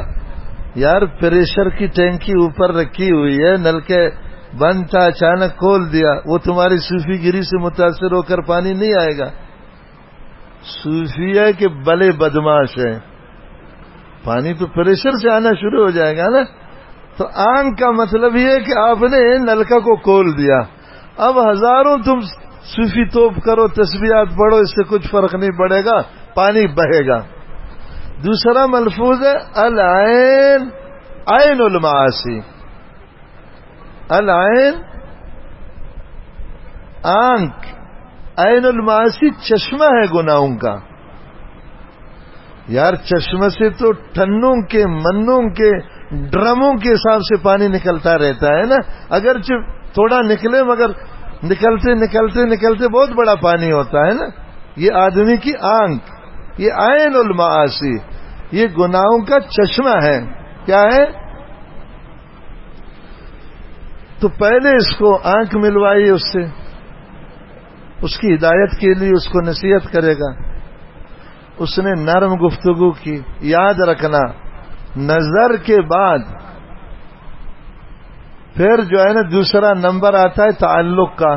یار پریشر کی ٹینکی اوپر رکھی ہوئی ہے، نل کے بند تھا، اچانک کھول دیا، وہ تمہاری صوفی گری سے متاثر ہو کر پانی نہیں آئے گا. صوفیہ کے بڑے بدماش ہیں، پانی تو پریشر سے آنا شروع ہو جائے گا نا. تو آنکھ کا مطلب یہ ہے کہ آپ نے نلکا کو کھول دیا. اب ہزاروں تم صوفی توپ کرو، تسبیحات پڑھو، اس سے کچھ فرق نہیں پڑے گا، پانی بہے گا. دوسرا ملفوظ ہے العین، عین المعاصی. العین آنکھ، عین المعاصی چشمہ ہے گناہوں کا. یار چشمہ سے تو ٹنوں کے، منوں کے، ڈرموں کے حساب سے پانی نکلتا رہتا ہے نا. اگرچہ تھوڑا نکلے مگر نکلتے نکلتے نکلتے بہت بڑا پانی ہوتا ہے نا. یہ آدمی کی آنکھ، یہ عین المعاصی، یہ گناہوں کا چشمہ ہے. کیا ہے؟ تو پہلے اس کو آنکھ ملوائیے اس سے، اس کی ہدایت کے لیے اس کو نصیحت کرے گا. اس نے نرم گفتگو کی. یاد رکھنا نظر کے بعد پھر جو ہے نا دوسرا نمبر آتا ہے تعلق کا.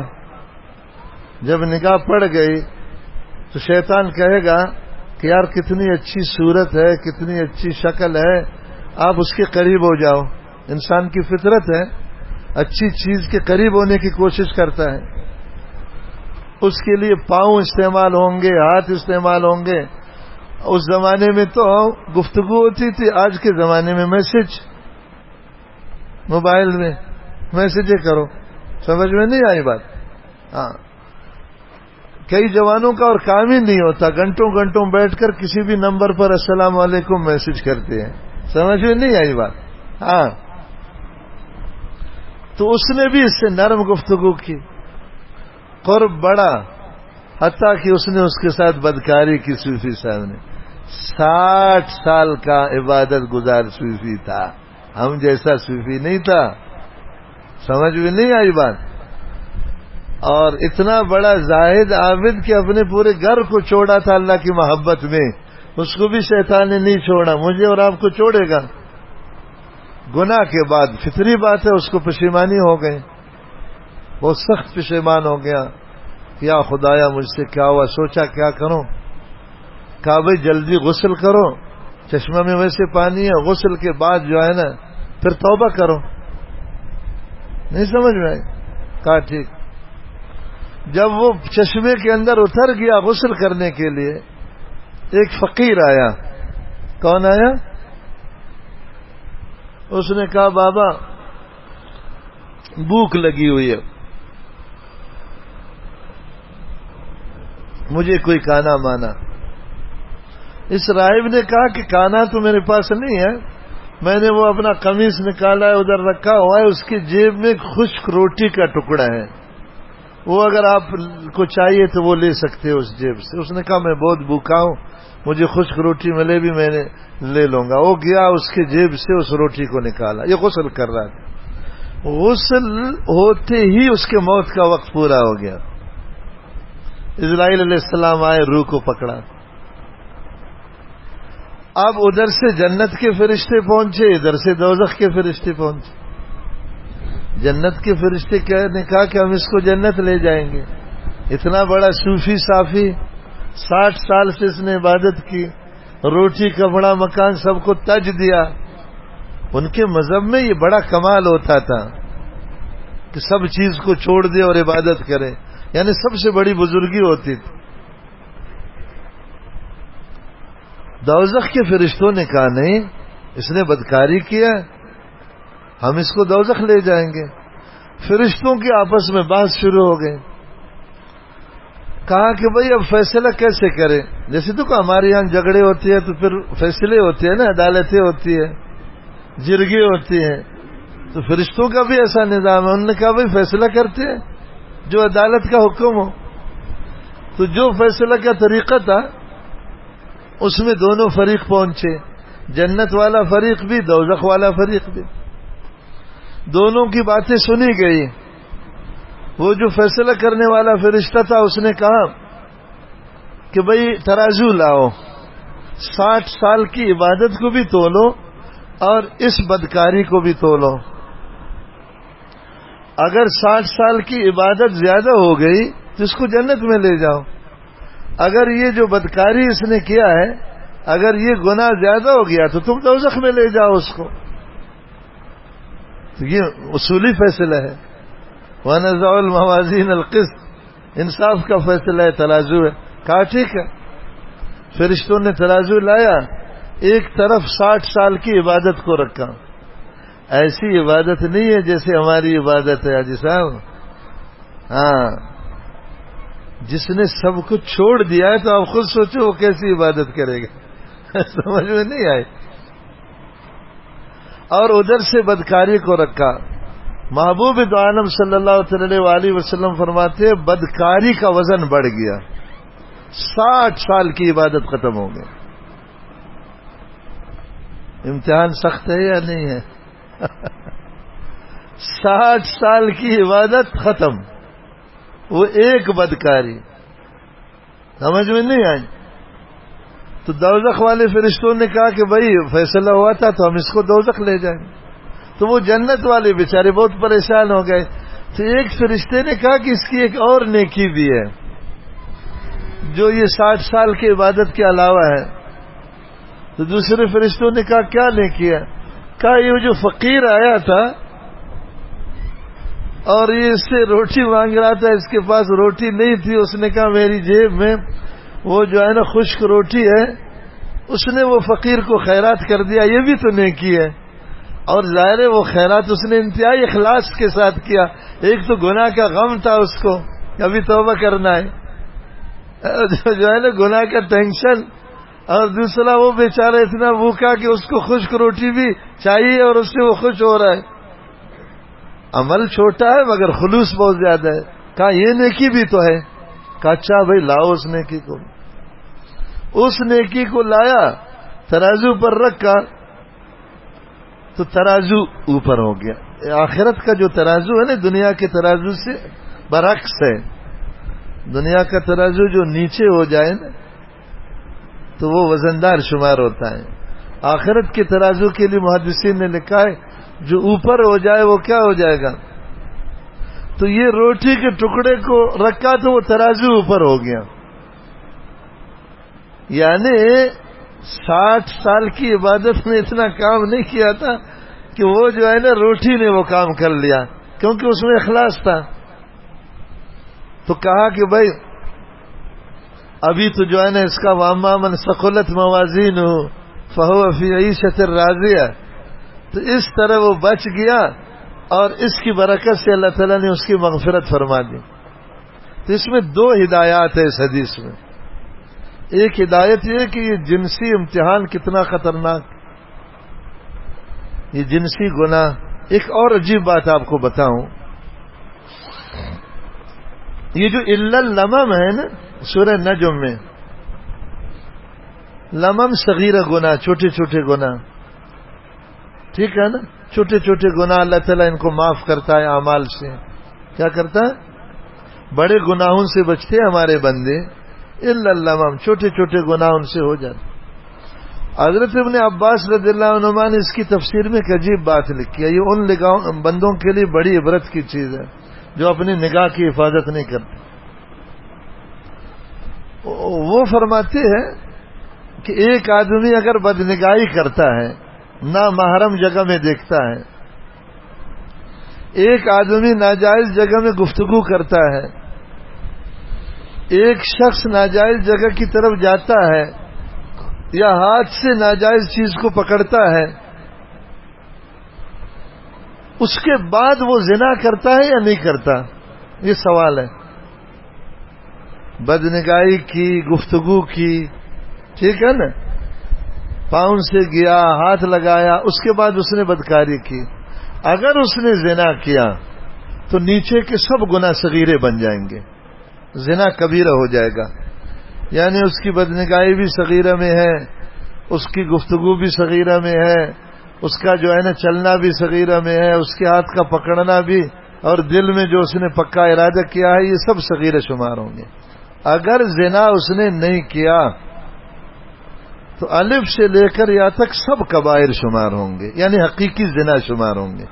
جب نگاہ پڑ گئی تو شیطان کہے گا کہ یار کتنی اچھی صورت ہے، کتنی اچھی شکل ہے، آپ اس کے قریب ہو جاؤ. انسان کی فطرت ہے، اچھی چیز کے قریب ہونے کی کوشش کرتا ہے. اس کے لیے پاؤں استعمال ہوں گے، ہاتھ استعمال ہوں گے. اس زمانے میں تو گفتگو ہوتی تھی، آج کے زمانے میں میسج، موبائل میں میسجیں کرو. سمجھ میں نہیں آئی بات؟ ہاں، کئی جوانوں کا اور کام ہی نہیں ہوتا، گھنٹوں گھنٹوں بیٹھ کر کسی بھی نمبر پر السلام علیکم میسج کرتے ہیں. سمجھ میں نہیں آئی بات؟ ہاں. تو اس نے بھی اس سے نرم گفتگو کی، قرب بڑا، حتیٰ کہ اس نے اس کے ساتھ بدکاری کی. صوفی صاحب نے 60 سال کا عبادت گزار صوفی تھا، ہم جیسا صوفی نہیں تھا. سمجھ میں نہیں آئی بات؟ اور اتنا بڑا زاہد عابد کہ اپنے پورے گھر کو چھوڑا تھا اللہ کی محبت میں. اس کو بھی شیطان نے نہیں چھوڑا، مجھے اور آپ کو چھوڑے گا. گناہ کے بعد فطری بات ہے، اس کو پشیمانی ہو گئی، وہ سخت پشیمان ہو گیا. یا خدایا مجھ سے کیا ہوا، سوچا کیا کروں. کہا بھائی جلدی غسل کرو، چشمہ میں ویسے پانی ہے، غسل کے بعد جو ہے نا پھر توبہ کرو. نہیں سمجھ میں آئی؟ کہا ٹھیک. جب وہ چشمے کے اندر اتر گیا غسل کرنے کے لیے، ایک فقیر آیا. کون آیا؟ اس نے کہا بابا بھوک لگی ہوئی ہے، مجھے کوئی کھانا مانا. اس راہب نے کہا کہ کھانا تو میرے پاس نہیں ہے، میں نے وہ اپنا قمیص نکالا ہے، ادھر رکھا ہوا ہے، اس کی جیب میں خشک روٹی کا ٹکڑا ہے، وہ اگر آپ کو چاہیے تو وہ لے سکتے ہو اس جیب سے. اس نے کہا میں بہت بھوکا ہوں، مجھے خشک روٹی ملے بھی میں نے لے لوں گا. وہ گیا اس کے جیب سے اس روٹی کو نکالا. یہ غسل کر رہا تھا. غسل ہوتے ہی اس کے موت کا وقت پورا ہو گیا. اسرائیل علیہ السلام آئے، روح کو پکڑا. اب ادھر سے جنت کے فرشتے پہنچے، ادھر سے دوزخ کے فرشتے پہنچے. جنت کے فرشتے نے کہا کہ ہم اس کو جنت لے جائیں گے. اتنا بڑا صوفی صافی، 60 سال سے اس نے عبادت کی، روٹی کپڑا مکان سب کو تج دیا. ان کے مذہب میں یہ بڑا کمال ہوتا تھا کہ سب چیز کو چھوڑ دے اور عبادت کرے، یعنی سب سے بڑی بزرگی ہوتی تھی. دوزخ کے فرشتوں نے کہا نہیں، اس نے بدکاری کیا، ہم اس کو دوزخ لے جائیں گے. فرشتوں کی آپس میں بات شروع ہو گئی. کہا کہ بھئی اب فیصلہ کیسے کریں؟ جیسے تو کہ ہمارے یہاں جھگڑے ہوتے ہیں تو پھر فیصلے ہوتے ہیں نا، عدالتیں ہوتی ہیں، جرگے ہوتی ہیں. تو فرشتوں کا بھی ایسا نظام ہے. انہوں نے کہا بھئی فیصلہ کرتے ہیں جو عدالت کا حکم ہو. تو جو فیصلہ کا طریقہ تھا اس میں دونوں فریق پہنچے، جنت والا فریق بھی، دوزخ والا فریق بھی، دونوں کی باتیں سنی گئی۔ وہ جو فیصلہ کرنے والا فرشتہ تھا اس نے کہا کہ بھئی ترازو لاؤ، 60 سال کی عبادت کو بھی تولو اور اس بدکاری کو بھی تولو۔ اگر 60 سال کی عبادت زیادہ ہو گئی تو اس کو جنت میں لے جاؤ، اگر یہ جو بدکاری اس نے کیا ہے، اگر یہ گناہ زیادہ ہو گیا تو تم دوزخ میں لے جاؤ اس کو۔ تو یہ اصولی فیصلہ ہے، وَنَزَعُ الْمَوَازِينَ الْقِسْطَ، انصاف کا فیصلہ ہے، ترازو ہے۔ کہا ٹھیک ہے، فرشتوں نے ترازو لایا، ایک طرف 60 سال کی عبادت کو رکھا۔ ایسی عبادت نہیں ہے جیسے ہماری عبادت ہے حاجی صاحب، ہاں، جس نے سب کچھ چھوڑ دیا ہے تو آپ خود سوچو وہ کیسی عبادت کرے گا، سمجھ میں نہیں آئی۔ اور ادھر سے بدکاری کو رکھا۔ محبوب دو عالم صلی اللہ تعالی علیہ وسلم فرماتے ہیں بدکاری کا وزن بڑھ گیا، 60 سال کی عبادت ختم ہو گئی۔ امتحان سخت ہے یا نہیں ہے؟ 60 سال کی عبادت ختم، وہ ایک بدکاری، سمجھ میں نہیں آئی۔ تو دوزخ والے فرشتوں نے کہا کہ بھائی فیصلہ ہوا تھا تو ہم اس کو دوزخ لے جائیں گے۔ تو وہ جنت والے بیچارے بہت پریشان ہو گئے۔ تو ایک فرشتے نے کہا کہ اس کی ایک اور نیکی بھی ہے جو یہ 60 سال کی عبادت کے علاوہ ہے۔ تو دوسرے فرشتوں نے کہا کیا نیکی ہے؟ کہا یہ جو فقیر آیا تھا اور یہ اس سے روٹی مانگ رہا تھا، اس کے پاس روٹی نہیں تھی، اس نے کہا میری جیب میں وہ جو ہے نا خشک روٹی ہے، اس نے وہ فقیر کو خیرات کر دیا، یہ بھی تو نیکی ہے۔ اور ظاہر ہے وہ خیرات اس نے انتہائی اخلاص کے ساتھ کیا۔ ایک تو گناہ کا غم تھا اس کو، ابھی توبہ کرنا ہے، جو ہے نا گناہ کا ٹینشن، اور دوسرا وہ بیچارہ اتنا بھوکا کہ اس کو خشک روٹی بھی چاہیے اور اس سے وہ خوش ہو رہا ہے۔ عمل چھوٹا ہے مگر خلوص بہت زیادہ ہے۔ کہا یہ نیکی بھی تو ہے۔ کہا اچھا بھائی لاؤ اس نیکی کو۔ اس نیکی کو لایا، ترازو پر رکھا تو ترازو اوپر ہو گیا۔ آخرت کا جو ترازو ہے نا دنیا کے ترازو سے برعکس ہے۔ دنیا کا ترازو جو نیچے ہو جائے نا تو وہ وزندار شمار ہوتا ہے۔ آخرت کے ترازو کے لیے محدثین نے لکھا ہے جو اوپر ہو جائے وہ کیا ہو جائے گا؟ تو یہ روٹی کے ٹکڑے کو رکھا تو وہ ترازو اوپر ہو گیا، یعنی 60 سال کی عبادت میں اتنا کام نہیں کیا تھا کہ وہ جو ہے نا روٹی نے وہ کام کر لیا، کیونکہ اس میں اخلاص تھا۔ تو کہا کہ بھائی ابھی تو جو ہے نا اس کا واما من ثقلت موازینہ فہو فی عیشۃ راضیہ، تو اس طرح وہ بچ گیا اور اس کی برکت سے اللہ تعالیٰ نے اس کی مغفرت فرما دی۔ تو اس میں 2 ہدایات ہے اس حدیث میں۔ ایک ہدایت یہ کہ یہ جنسی امتحان کتنا خطرناک، یہ جنسی گناہ۔ ایک اور عجیب بات آپ کو بتاؤں، یہ جو الا اللمم ہے نا سورہ نجم میں، لمم صغیرہ گناہ، چھوٹے چھوٹے گناہ، ٹھیک ہے نا، چھوٹے چھوٹے گناہ اللہ تعالیٰ ان کو معاف کرتا ہے اعمال سے۔ کیا کرتا ہے؟ بڑے گناہوں سے بچتے ہیں ہمارے بندے، الا اللمم، چھوٹے چھوٹے گناہ ان سے ہو جاتے۔ حضرت ابن عباس رضی اللہ عنہما نے اس کی تفسیر میں ایک عجیب بات لکھی ہے، یہ ان بندوں کے لیے بڑی عبرت کی چیز ہے جو اپنی نگاہ کی حفاظت نہیں کرتے۔ وہ فرماتے ہیں کہ ایک آدمی اگر بدنگاہی کرتا ہے، نہ محرم جگہ میں دیکھتا ہے، ایک آدمی ناجائز جگہ میں گفتگو کرتا ہے، ایک شخص ناجائز جگہ کی طرف جاتا ہے یا ہاتھ سے ناجائز چیز کو پکڑتا ہے، اس کے بعد وہ زنا کرتا ہے یا نہیں کرتا؟ یہ سوال ہے۔ بدنگاہی کی، گفتگو کی، ٹھیک ہے نا، پاؤں سے گیا، ہاتھ لگایا، اس کے بعد اس نے بدکاری کی، اگر اس نے زنا کیا تو نیچے کے سب گناہ صغیرے بن جائیں گے، زنا کبیرہ ہو جائے گا۔ یعنی اس کی بدنگاہی بھی صغیرہ میں ہے، اس کی گفتگو بھی صغیرہ میں ہے، اس کا جو ہے نا چلنا بھی صغیرہ میں ہے، اس کے ہاتھ کا پکڑنا بھی، اور دل میں جو اس نے پکا ارادہ کیا ہے، یہ سب صغیرہ شمار ہوں گے۔ اگر زنا اس نے نہیں کیا تو الف سے لے کر یا تک سب کبائر شمار ہوں گے، یعنی حقیقی زنا شمار ہوں گے۔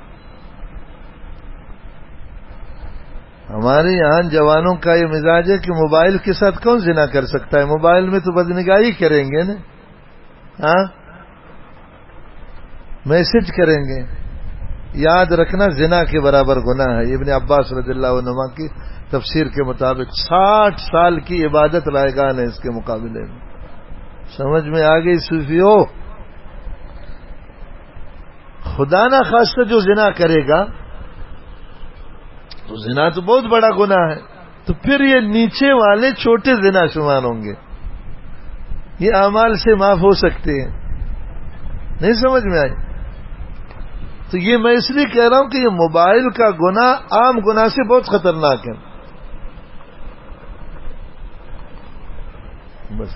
ہمارے یہاں جوانوں کا یہ مزاج ہے کہ موبائل کے ساتھ کون زنا کر سکتا ہے؟ موبائل میں تو بدنگاہی کریں گے نا، ہاں میسج کریں گے۔ یاد رکھنا زنا کے برابر گناہ ہے۔ ابن عباس رضی اللہ عنہما کی تفسیر کے مطابق 60 سال کی عبادت رائگان ہے اس کے مقابلے میں۔ سمجھ میں آ گئی صوفیو؟ خدا نہ خواستہ جو زنا کرے گا تو زنا تو بہت بڑا گناہ ہے، تو پھر یہ نیچے والے چھوٹے زنا شمار ہوں گے، یہ اعمال سے معاف ہو سکتے ہیں۔ نہیں سمجھ میں آئی؟ تو یہ میں اس لیے کہہ رہا ہوں کہ یہ موبائل کا گناہ عام گناہ سے بہت خطرناک ہے۔ بس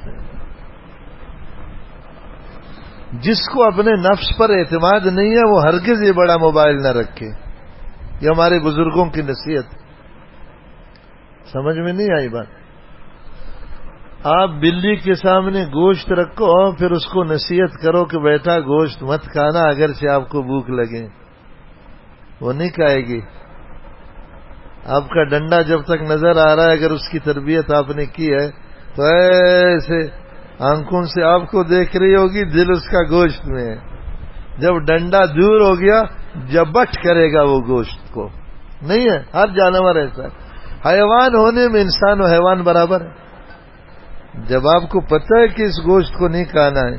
جس کو اپنے نفس پر اعتماد نہیں ہے وہ ہرگز یہ بڑا موبائل نہ رکھے۔ یہ ہمارے بزرگوں کی نصیحت، سمجھ میں نہیں آئی بات؟ آپ بلی کے سامنے گوشت رکھو، پھر اس کو نصیحت کرو کہ بیٹا گوشت مت کھانا اگرچہ آپ کو بھوک لگے، وہ نہیں کھائے گی۔ آپ کا ڈنڈا جب تک نظر آ رہا ہے، اگر اس کی تربیت آپ نے کی ہے تو ایسے آنکھوں سے آپ کو دیکھ رہی ہوگی، دل اس کا گوشت میں ہے۔ جب ڈنڈا دور ہو گیا جبٹ کرے گا وہ گوشت کو، نہیں ہے؟ ہر جانور ایسا ہے۔ حیوان ہونے میں انسان و حیوان برابر ہے۔ جب آپ کو پتہ ہے کہ اس گوشت کو نہیں کھانا ہے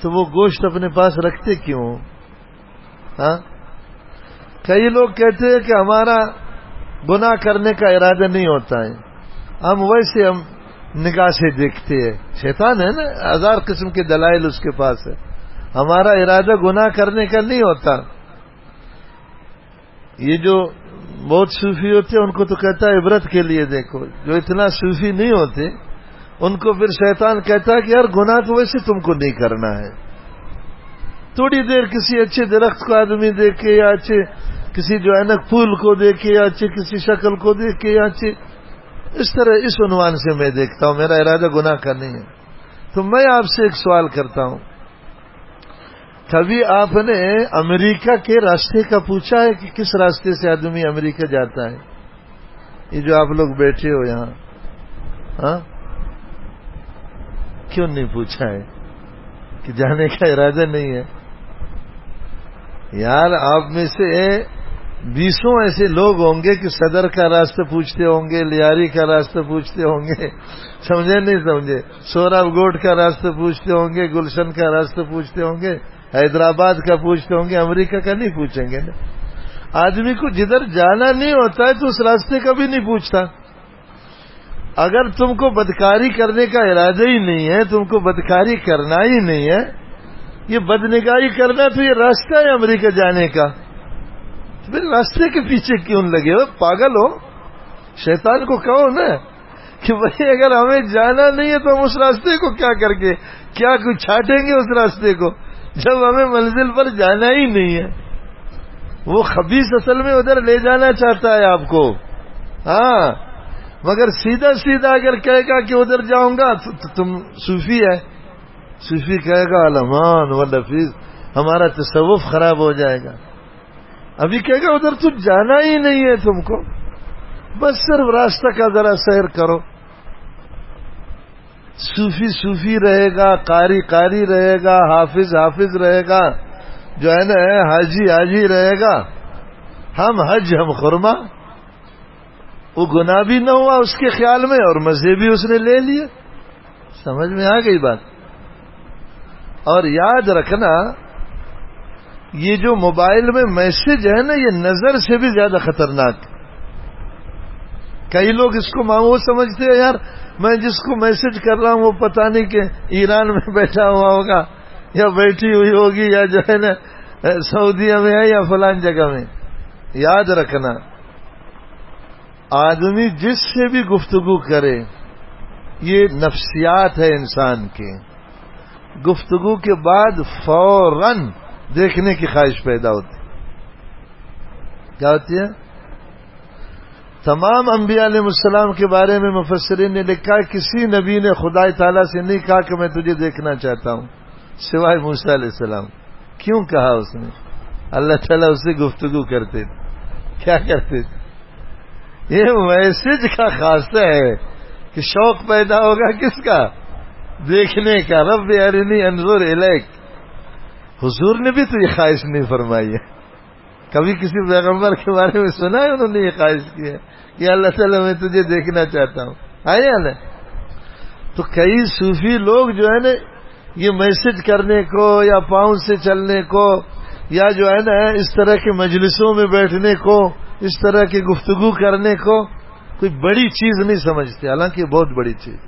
تو وہ گوشت اپنے پاس رکھتے کیوں؟ ہاں، کئی لوگ کہتے ہیں کہ ہمارا گناہ کرنے کا ارادہ نہیں ہوتا ہے، ہم ویسے ہم نگاہ سے دیکھتے ہیں۔ شیطان ہے نا، 1000 قسم کے دلائل اس کے پاس ہے۔ ہمارا ارادہ گناہ کرنے کا نہیں ہوتا۔ یہ جو بہت صوفی ہوتے ہیں ان کو تو کہتا ہے عبرت کے لیے دیکھو، جو اتنا صوفی نہیں ہوتے ان کو پھر شیطان کہتا ہے کہ یار گناہ تو ویسے تم کو نہیں کرنا ہے۔ تھوڑی دیر کسی اچھے درخت کو آدمی دیکھے، یا اچھے کسی جو ہے نا پھول کو دیکھے، یا اچھے کسی شکل کو دیکھے، یا اچھے اس طرح اس عنوان سے میں دیکھتا ہوں، میرا ارادہ گناہ کا نہیں ہے۔ تو میں آپ سے ایک سوال کرتا ہوں، کبھی آپ نے امریکہ کے راستے کا پوچھا ہے کہ کس راستے سے آدمی امریکہ جاتا ہے؟ یہ جو آپ لوگ بیٹھے ہو یہاں، ہاں کیوں نہیں پوچھا ہے کہ جانے کا ارادہ نہیں ہے؟ یار آپ میں سے 20 ایسے لوگ ہوں گے کہ صدر کا راستہ پوچھتے ہوں گے، لیاری کا راستہ پوچھتے ہوں گے، سمجھے نہیں سمجھے، سوراب گوٹ کا راستہ پوچھتے ہوں گے، گلشن کا راستہ پوچھتے ہوں گے، حیدرآباد کا پوچھتے ہوں گے، امریکہ کا نہیں پوچھیں گے نا۔ آدمی کو جدھر جانا نہیں ہوتا ہے تو اس راستے کا بھی نہیں پوچھتا۔ اگر تم کو بدکاری کرنے کا ارادہ ہی نہیں ہے، تم کو بدکاری کرنا ہی نہیں ہے، یہ بدنگاہی کرنا تو یہ راستہ ہے امریکہ جانے کا، پھر راستے کے پیچھے کیوں لگے ہو؟ پاگل ہو؟ شیطان کو کہو نا کہ بھائی اگر ہمیں جانا نہیں ہے تو ہم اس راستے کو کیا کر کے کیا کچھ چھاٹیں گے اس راستے کو، جب ہمیں منزل پر جانا ہی نہیں ہے۔ وہ خبیث اصل میں ادھر لے جانا چاہتا ہے آپ کو، ہاں، مگر سیدھا سیدھا اگر کہے گا کہ ادھر جاؤں گا تو تم صوفی ہے، صوفی کہے گا علمان واللفیظ، ہمارا تصوف خراب ہو جائے گا۔ ابھی کہے گا ادھر تو جانا ہی نہیں ہے تم کو، بس صرف راستہ کا ذرا سیر کرو۔ صوفی صوفی رہے گا، قاری قاری رہے گا، حافظ حافظ رہے گا، جو ہے نا حاجی حاجی رہے گا، ہم حج ہم خرما، وہ گناہ بھی نہ ہوا اس کے خیال میں اور مزے بھی اس نے لے لیے۔ سمجھ میں آ گئی بات؟ اور یاد رکھنا یہ جو موبائل میں میسج ہے نا، یہ نظر سے بھی زیادہ خطرناک۔ کئی لوگ اس کو وہ سمجھتے ہیں یار میں جس کو میسج کر رہا ہوں وہ پتہ نہیں کہ ایران میں بیٹھا ہوا ہوگا یا بیٹھی ہوئی ہوگی یا جو ہے نا سعودیہ میں ہے یا فلان جگہ میں۔ یاد رکھنا آدمی جس سے بھی گفتگو کرے یہ نفسیات ہے انسان کی. گفتگو کے بعد فوراً دیکھنے کی خواہش پیدا ہوتی. کیا ہوتی ہے؟ تمام انبیاء علیہ السلام کے بارے میں مفسرین نے لکھا ہے کسی نبی نے خدا تعالیٰ سے نہیں کہا کہ میں تجھے دیکھنا چاہتا ہوں سوائے موسیٰ علیہ السلام. کیوں کہا اس نے؟ اللہ تعالیٰ اس سے گفتگو کرتے تھے. کیا کرتے تھے؟ یہ میسج کا خاصہ ہے کہ شوق پیدا ہوگا کس کا؟ دیکھنے کا. رب ارنی انظر الیک. حضور نے بھی تو یہ خواہش نہیں فرمائی ہے. کبھی کسی پیغمبر کے بارے میں سنا ہے انہوں نے یہ خواہش کی ہے کہ اللہ تعالیٰ میں تجھے دیکھنا چاہتا ہوں؟ آیا نا. تو کئی صوفی لوگ جو ہے نا یہ میسج کرنے کو یا پاؤں سے چلنے کو یا جو ہے نا اس طرح کے مجلسوں میں بیٹھنے کو اس طرح کی گفتگو کرنے کو کوئی بڑی چیز نہیں سمجھتے، حالانکہ بہت بڑی چیز.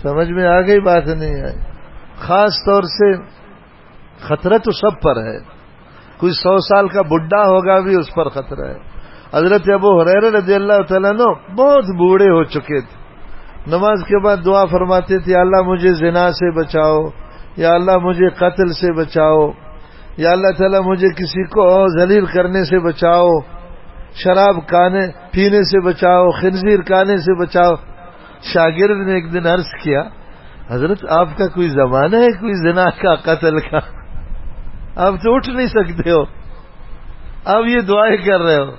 سمجھ میں آ گئی بات نہیں آئی؟ خاص طور سے خطرہ تو سب پر ہے. کوئی 100 سال کا بڈھا ہوگا بھی اس پر خطرہ ہے. حضرت ابو ہریرہ رضی اللہ تعالیٰ عنہ بہت بوڑھے ہو چکے تھے. نماز کے بعد دعا فرماتے تھے یا اللہ مجھے زنا سے بچاؤ، یا اللہ مجھے قتل سے بچاؤ، یا اللہ تعالیٰ مجھے کسی کو ذلیل کرنے سے بچاؤ، شراب پینے سے بچاؤ، خنزیر کھانے سے بچاؤ. شاگرد نے ایک دن عرض کیا حضرت آپ کا کوئی زمانہ ہے کوئی زنا کا قتل کا؟ آپ تو اٹھ نہیں سکتے ہو، آپ یہ دعائیں کر رہے ہو.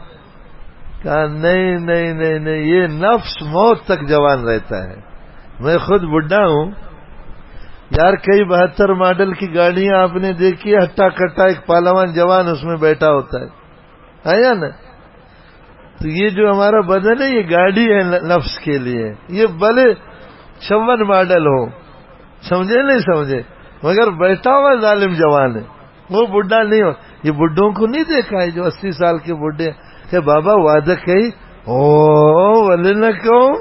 کہا نہیں نہیں نہیں نہیں، یہ نفس موت تک جوان رہتا ہے. میں خود بڈھا ہوں یار. کئی 72 ماڈل کی گاڑیاں آپ نے دیکھی ہے، ہٹا کٹا ایک پہلوان جوان اس میں بیٹھا ہوتا ہے یا نا. تو یہ جو ہمارا بدن ہے یہ گاڑی ہے نفس کے لیے. یہ بھلے 56 ماڈل ہو، سمجھے نہیں سمجھے، مگر بیٹھا ہوا ظالم جوان ہے، وہ بڈھا نہیں ہو. یہ بڈھوں کو نہیں دیکھا ہے جو 80 سال کے بڈھے کہ بابا وعدہ کہی او ولی نہ کہوں،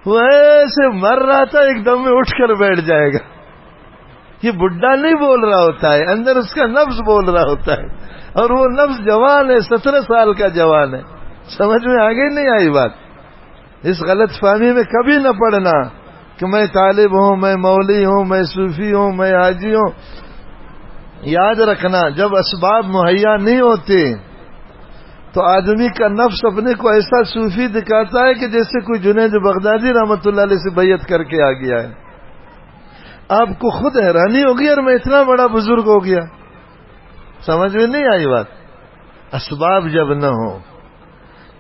وہ ایسے مر رہا تھا ایک دم میں اٹھ کر بیٹھ جائے گا. یہ بڈھا نہیں بول رہا ہوتا ہے، اندر اس کا نفس بول رہا ہوتا ہے، اور وہ نفس جوان ہے، 17 سال کا جوان ہے. سمجھ میں آگے نہیں آئی بات؟ اس غلط فہمی میں کبھی نہ پڑنا کہ میں طالب ہوں، میں مولی ہوں، میں صوفی ہوں، میں حاجی ہوں. یاد رکھنا جب اسباب مہیا نہیں ہوتے تو آدمی کا نفس اپنے کو ایسا صوفی دکھاتا ہے کہ جیسے کوئی جنید بغدادی رحمت اللہ علیہ سے بیعت کر کے آ گیا ہے. آپ کو خود حیرانی ہوگی اور میں اتنا بڑا بزرگ ہو گیا. سمجھ میں نہیں آئی بات؟ اسباب جب نہ ہو،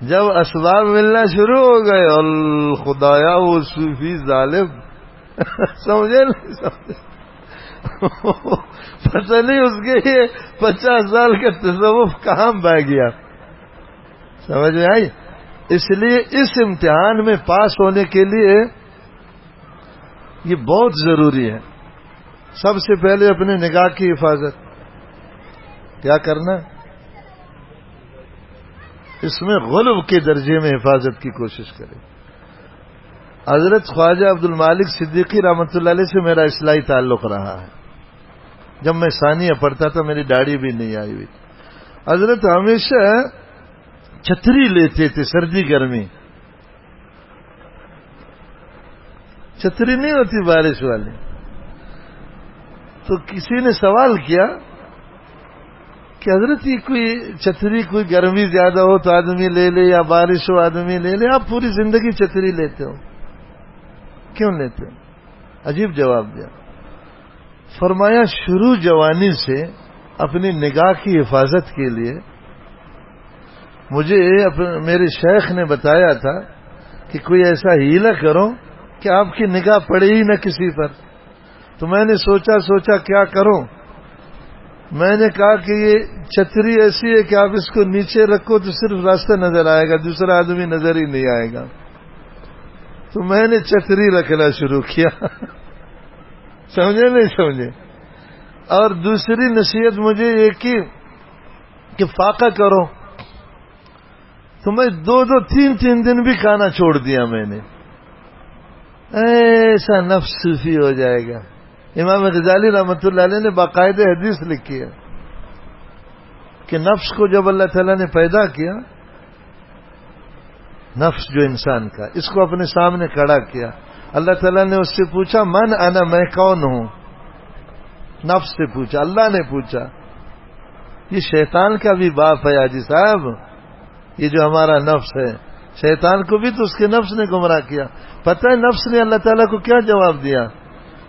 جب اسباب ملنا شروع ہو گئے خدایا وہ صوفی ظالم سمجھے نہیں سمجھے؟ پتہ نہیں اس کے یہ 50 سال کا تصوف کہاں بہ گیا. سمجھ میں آئی؟ اس لیے اس امتحان میں پاس ہونے کے لیے یہ بہت ضروری ہے. سب سے پہلے اپنے نگاہ کی حفاظت کیا کرنا، اس میں غلو کے درجے میں حفاظت کی کوشش کرے. حضرت خواجہ عبد المالک صدیقی رحمۃ اللہ علیہ سے میرا اصلاحی تعلق رہا ہے. جب میں ثانیہ پڑھتا تھا میری داڑھی بھی نہیں آئی ہوئی. حضرت ہمیشہ چھتری لیتے تھے، سردی گرمی. چھتری نہیں ہوتی بارش والی. تو کسی نے سوال کیا کہ حضرت یہ کوئی چھتری، کوئی گرمی زیادہ ہو تو آدمی لے لے یا بارش ہو آدمی لے لے، آپ پوری زندگی چھتری لیتے ہو، کیوں لیتے ہو؟ عجیب جواب دیا. فرمایا شروع جوانی سے اپنی نگاہ کی حفاظت کے لیے مجھے میرے شیخ نے بتایا تھا کہ کوئی ایسا ہیلا کرو کہ آپ کی نگاہ پڑے ہی نہ کسی پر. تو میں نے سوچا کیا کروں. میں نے کہا کہ یہ چھتری ایسی ہے کہ آپ اس کو نیچے رکھو تو صرف راستہ نظر آئے گا، دوسرا آدمی نظر ہی نہیں آئے گا. تو میں نے چھتری رکھنا شروع کیا. سمجھے نہیں سمجھے؟ اور دوسری نصیحت مجھے یہ کی کہ فاقہ کرو. تو میں 2-3 دن بھی کھانا چھوڑ دیا میں نے. ایسا نفس صوفی ہو جائے گا. امام غزالی رحمۃ اللہ علیہ نے باقاعدہ حدیث لکھی ہے کہ نفس کو جب اللہ تعالیٰ نے پیدا کیا نفس جو انسان کا، اس کو اپنے سامنے کھڑا کیا. اللہ تعالیٰ نے اس سے پوچھا من انا، میں کون ہوں؟ نفس سے پوچھا، اللہ نے پوچھا. یہ شیطان کا بھی باپ ہے حاجی صاحب، یہ جو ہمارا نفس ہے. شیطان کو بھی تو اس کے نفس نے گمراہ کیا. پتہ ہے نفس نے اللہ تعالیٰ کو کیا جواب دیا؟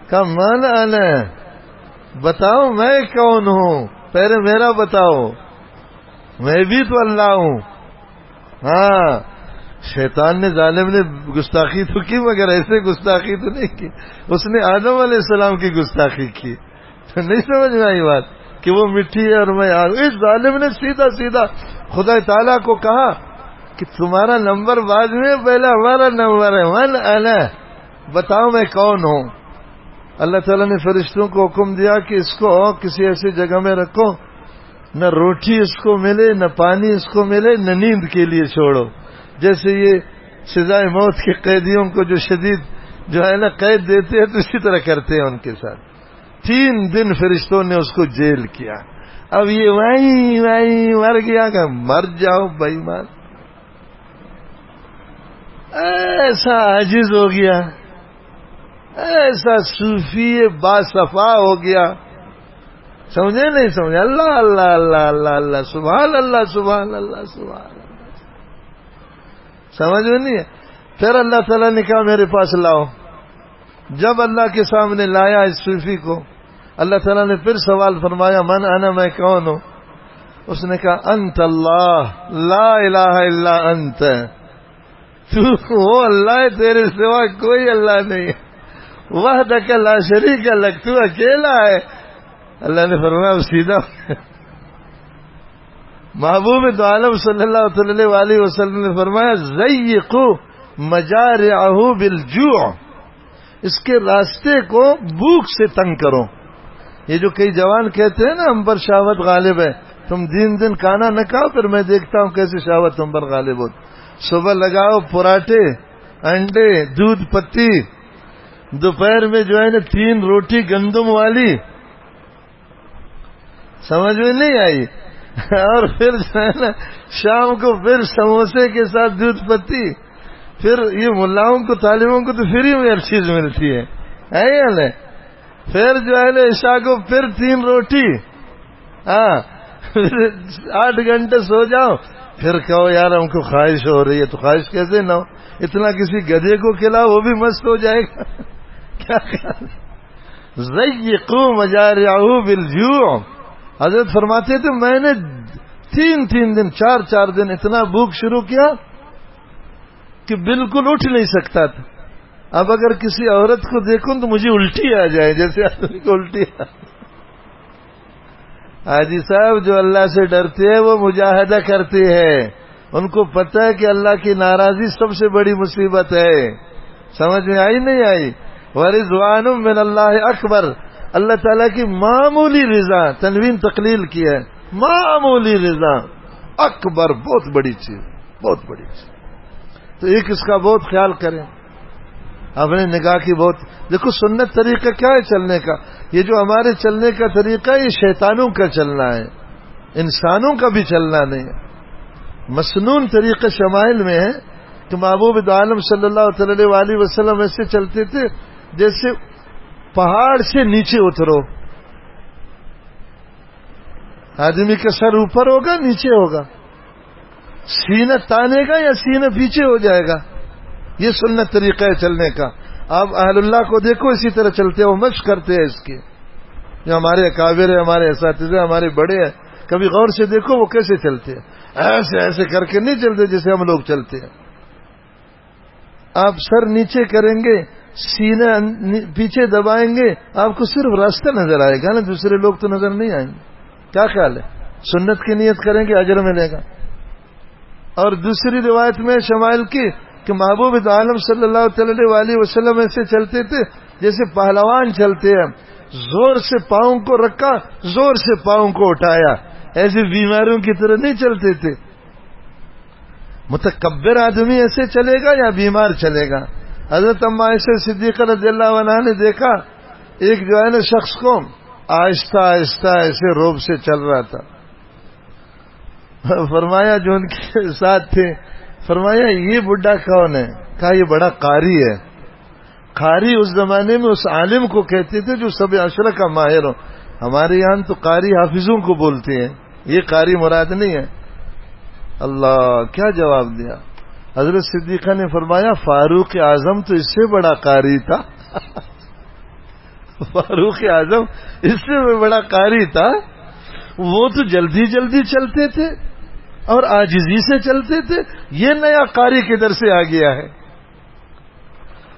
کہا من انا، بتاؤ میں کون ہوں، پہلے میرا بتاؤ، میں بھی تو اللہ ہوں. ہاں، شیطان نے، ظالم نے گستاخی تو کی، مگر ایسے گستاخی تو نہیں کی. اس نے آدم علیہ السلام کی گستاخی کی. تو نہیں سمجھ میں آئی بات کہ وہ مٹی ہے اور میں آگ. اس ظالم نے سیدھا سیدھا خدا تعالیٰ کو کہا کہ تمہارا نمبر بعد میں، پہلا ہمارا نمبر ہے. من انا، بتاؤ میں کون ہوں. اللہ تعالیٰ نے فرشتوں کو حکم دیا کہ اس کو کسی ایسی جگہ میں رکھو نہ روٹی اس کو ملے، نہ پانی اس کو ملے، نہ نیند کے لیے چھوڑو. جیسے یہ سزائے موت کے قیدیوں کو جو شدید جو ہے نا قید دیتے ہیں، تو اسی طرح کرتے ہیں ان کے ساتھ. 3 دن فرشتوں نے اس کو جیل کیا. اب یہ وہیں مر گیا کہ مر جاؤ بھائی مان. ایسا عاجز ہو گیا، ایسا صوفی باصفا ہو گیا. سمجھے نہیں سمجھے؟ اللہ اللہ اللہ اللہ اللہ، سبحان اللہ سبحان اللہ سبحان اللہ. سمجھ میں نہیں ہے؟ پھر اللہ تعالیٰ نے کہا میرے پاس لاؤ. جب اللہ کے سامنے لایا اس صوفی کو، اللہ تعالیٰ نے پھر سوال فرمایا من انا، میں کون ہوں؟ اس نے کہا انت اللہ لا الہ الا انت، تو وہ اللہ ہے، تیرے سوا کوئی اللہ نہیں ہے. وحدک لا شریک لک، تو اکیلا ہے. اللہ نے فرمایا سیدھا. محبوب دو عالم صلی اللہ علیہ وسلم نے فرمایا ضیقوا مجارعہ بالجوع، اس کے راستے کو بھوک سے تنگ کرو. یہ جو کئی جوان کہتے ہیں نا ہم پر شہوت غالب ہے، تم دن کھانا نہ کھاؤ، پھر میں دیکھتا ہوں کیسے شہوت تم پر غالب ہوتی. صبح لگاؤ پراٹھے، انڈے، دودھ پتی، دوپہر میں جو ہے نا 3 روٹی گندم والی. سمجھ میں نہیں آئی؟ اور پھر جو ہے نا شام کو پھر سموسے کے ساتھ دودھ پتی. پھر یہ ملاؤں کو، طالبوں کو تو فری میں ہر چیز ملتی ہے یا نہیں؟ پھر جو ہے نا عشاء کو پھر 3 روٹی. ہاں، 8 گھنٹے سو جاؤ. پھر کہو یار ہم کو خواہش ہو رہی ہے، تو خواہش کیسے نہ ہو؟ اتنا کسی گدھے کو کھلاؤ، وہ بھی مست ہو جائے گا. کیا خیال؟ ضیقوا مجارعہ بالجوع. حضرت فرماتے تھے میں نے 3 دن 4 دن اتنا بھوک شروع کیا کہ بالکل اٹھ نہیں سکتا تھا. اب اگر کسی عورت کو دیکھوں تو مجھے الٹی آ جائے، جیسے آدمی کو الٹی آ. حاجی صاحب جو اللہ سے ڈرتے ہیں وہ مجاہدہ کرتے ہیں. ان کو پتہ ہے کہ اللہ کی ناراضی سب سے بڑی مصیبت ہے. سمجھ میں آئی نہیں آئی؟ ورضوان من اللہ اکبر. اللہ تعالیٰ کی معمولی رضا، تنوین تقلیل کی ہے، معمولی رضا اکبر، بہت بڑی چیز، بہت بڑی چیز. تو ایک اس کا بہت خیال کریں. اپنے نگاہ کی بہت دیکھو. سنت طریقہ کیا ہے چلنے کا؟ یہ جو ہمارے چلنے کا طریقہ ہے یہ شیطانوں کا چلنا ہے، انسانوں کا بھی چلنا نہیں ہے. مسنون طریقہ شمائل میں ہے کہ محبوب دو عالم صلی اللہ علیہ وسلم ایسے چلتے تھے جیسے پہاڑ سے نیچے اترو. آدمی کا سر اوپر ہوگا نیچے ہوگا، سینہ تانے گا یا سینہ پیچھے ہو جائے گا. یہ سنت طریقہ ہے چلنے کا. آپ اہل اللہ کو دیکھو اسی طرح چلتے ہو، مشق کرتے ہیں اس کی. جو ہمارے اکابر ہیں، ہمارے اساتذہ، ہمارے بڑے ہیں، کبھی غور سے دیکھو وہ کیسے چلتے ہیں. ایسے ایسے کر کے نہیں چلتے جیسے ہم لوگ چلتے ہیں. آپ سر نیچے کریں گے، سینہ پیچھے دبائیں گے، آپ کو صرف راستہ نظر آئے گا نا، دوسرے لوگ تو نظر نہیں آئیں گے. کیا خیال ہے؟ سنت کی نیت کریں گے اجر ملے گا. اور دوسری روایت میں شمائل کی کہ محبوب عالم صلی اللہ علیہ وسلم ایسے چلتے تھے جیسے پہلوان چلتے ہیں. زور سے پاؤں کو رکھا، زور سے پاؤں کو اٹھایا، ایسے بیماریوں کی طرح نہیں چلتے تھے. متکبر آدمی ایسے چلے گا یا بیمار چلے گا؟ حضرت اما عائشہ صدیقہ رضی اللہ عنہا نے دیکھا ایک جو ہے نا شخص کو آہستہ آہستہ ایسے روب سے چل رہا تھا. فرمایا جو ان کے ساتھ تھے فرمایا یہ بڈھا کون ہے؟ کہا یہ بڑا قاری ہے. قاری اس زمانے میں اس عالم کو کہتے تھے جو سب عشرہ کا ماہر ہو. ہمارے یہاں تو قاری حافظوں کو بولتے ہیں, یہ قاری مراد نہیں ہے. اللہ کیا جواب دیا. حضرت صدیقہ نے فرمایا فاروق اعظم تو اس سے بڑا قاری تھا. فاروق اعظم اس سے بڑا قاری تھا. وہ تو جلدی جلدی چلتے تھے اور عاجزی سے چلتے تھے, یہ نیا قاری کدھر سے آ گیا ہے.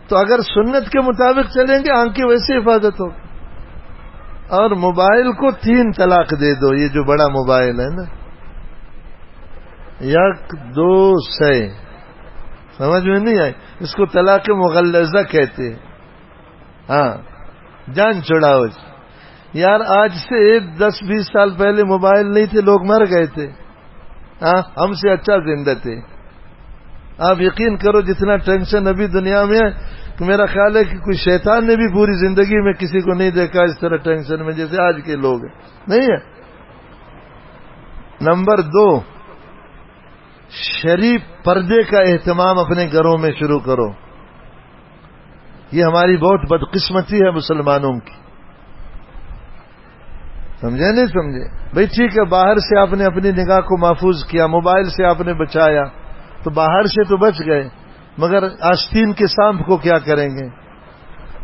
تو اگر سنت کے مطابق چلیں گے آنکھ کی ویسے حفاظت ہوگی. اور موبائل کو 3 طلاق دے دو, یہ جو بڑا موبائل ہے نا, 1 2 6, سمجھ میں نہیں آئی, اس کو طلاق مغلظہ کہتے ہیں. ہاں جان چھڑاؤ. یار آج سے 10-20 سال پہلے موبائل نہیں تھے, لوگ مر گئے تھے. ہاں ہم سے اچھا زندہ تھے. آپ یقین کرو جتنا ٹینشن ابھی دنیا میں ہے, کہ میرا خیال ہے کہ کوئی شیطان نے بھی پوری زندگی میں کسی کو نہیں دیکھا اس طرح ٹینشن میں جیسے آج کے لوگ ہیں. نہیں ہے. نمبر 2, شریف پردے کا اہتمام اپنے گھروں میں شروع کرو. یہ ہماری بہت بدقسمتی ہے مسلمانوں کی. سمجھے نہیں سمجھے؟ بھئی ٹھیک ہے, باہر سے آپ نے اپنی نگاہ کو محفوظ کیا, موبائل سے آپ نے بچایا, تو باہر سے تو بچ گئے, مگر آستین کے سانپ کو کیا کریں گے؟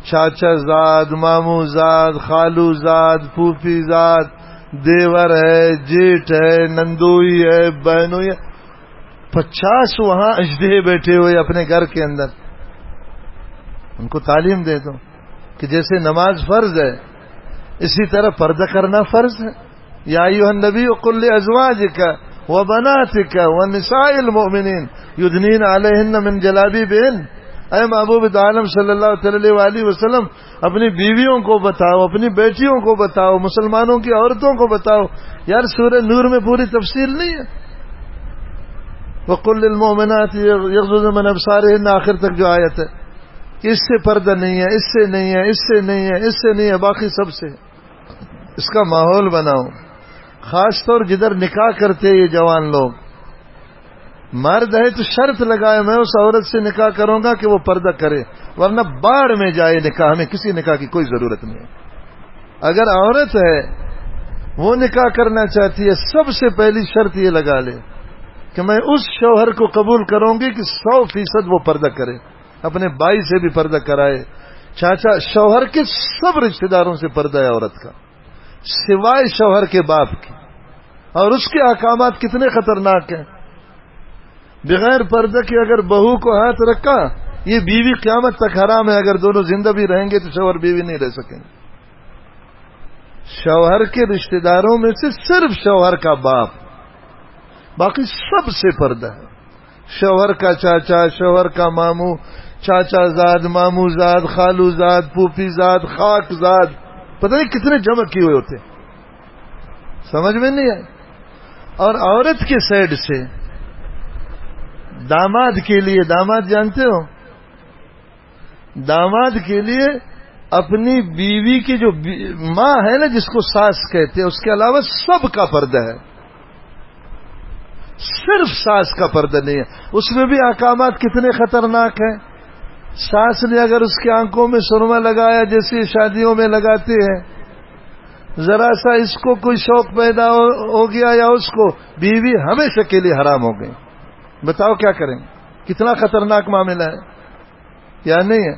چاچا زاد, مامو زاد, خالو زاد, پھوپھی زاد, دیور ہے, جیٹ ہے, نندوئی ہے, بہنوئی ہے, 50 وہاں اجدہے بیٹھے ہوئے اپنے گھر کے اندر. ان کو تعلیم دے دو کہ جیسے نماز فرض ہے اسی طرح پردہ کرنا فرض ہے. یا ایھا النبی قل لازواجک وبناتک ونساء المؤمنین یدنین علیہن من جلابیبہن. اے محبوب عالم صلی اللہ تعالی وآلہ وسلم, اپنی بیویوں کو بتاؤ, اپنی بیٹیوں کو بتاؤ, مسلمانوں کی عورتوں کو بتاؤ. یار سورہ نور میں پوری تفصیل نہیں ہے. وقل للمؤمنات یغضضن من ابصارہن, آخر تک جو آیت ہے, اس سے پردہ نہیں ہے, اس سے نہیں ہے, اس سے نہیں ہے, اس سے نہیں ہے, باقی سب سے. اس کا ماحول بناؤ. خاص طور جدھر نکاح کرتے یہ جوان لوگ, مرد ہے تو شرط لگائے میں اس عورت سے نکاح کروں گا کہ وہ پردہ کرے, ورنہ باڑ میں جائے نکاح, میں کسی نکاح کی کوئی ضرورت نہیں ہے. اگر عورت ہے وہ نکاح کرنا چاہتی ہے, سب سے پہلی شرط یہ لگا لے کہ میں اس شوہر کو قبول کروں گی کہ 100% وہ پردہ کرے, اپنے بھائی سے بھی پردہ کرائے, چاچا شوہر کے سب رشتہ داروں سے پردہ ہے عورت کا, سوائے شوہر کے باپ کی. اور اس کے احکامات کتنے خطرناک ہیں. بغیر پردہ کے اگر بہو کو ہاتھ رکھا, یہ بیوی قیامت تک حرام ہے. اگر دونوں زندہ بھی رہیں گے تو شوہر بیوی نہیں رہ سکیں گے. شوہر کے رشتہ داروں میں سے صرف شوہر کا باپ, باقی سب سے پردہ ہے. شوہر کا چاچا, شوہر کا ماموں, چاچا زاد, ماموں زاد, خالو زاد, پھوپھی زاد, خاک زاد, پتہ نہیں کتنے جمع کیے ہوئے ہوتے, سمجھ میں نہیں آئے. اور عورت کے سائڈ سے داماد کے لیے, داماد جانتے ہو, داماد کے لیے اپنی بیوی کی جو ماں ہے نا, جس کو ساس کہتے ہیں, اس کے علاوہ سب کا پردہ ہے. صرف ساس کا پردہ نہیں ہے. اس میں بھی احکامات کتنے خطرناک ہیں. ساس نے اگر اس کی آنکھوں میں سرما لگایا جیسے شادیوں میں لگاتے ہیں, ذرا سا اس کو کوئی شوق پیدا ہو گیا یا اس کو, بیوی ہمیشہ کے لیے حرام ہو گئی. بتاؤ کیا کریں, کتنا خطرناک معاملہ ہے یا نہیں ہے.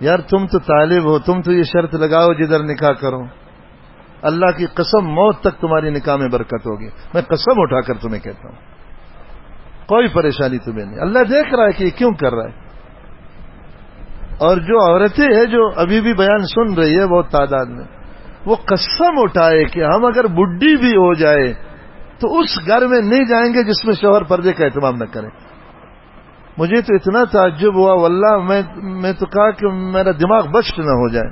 یار تم تو طالب ہو, تم تو یہ شرط لگاؤ جدھر نکاح کرو, اللہ کی قسم موت تک تمہاری نکاح میں برکت ہوگی. میں قسم اٹھا کر تمہیں کہتا ہوں, کوئی پریشانی تمہیں نہیں. اللہ دیکھ رہا ہے کہ یہ کیوں کر رہا ہے. اور جو عورتیں ہیں جو ابھی بھی بیان سن رہی ہے بہت تعداد میں, وہ قسم اٹھائے کہ ہم اگر بڈھی بھی ہو جائے تو اس گھر میں نہیں جائیں گے جس میں شوہر پردے کا اہتمام نہ کرے. مجھے تو اتنا تعجب ہوا واللہ, میں تو کہا کہ میرا دماغ بشٹ نہ ہو جائے.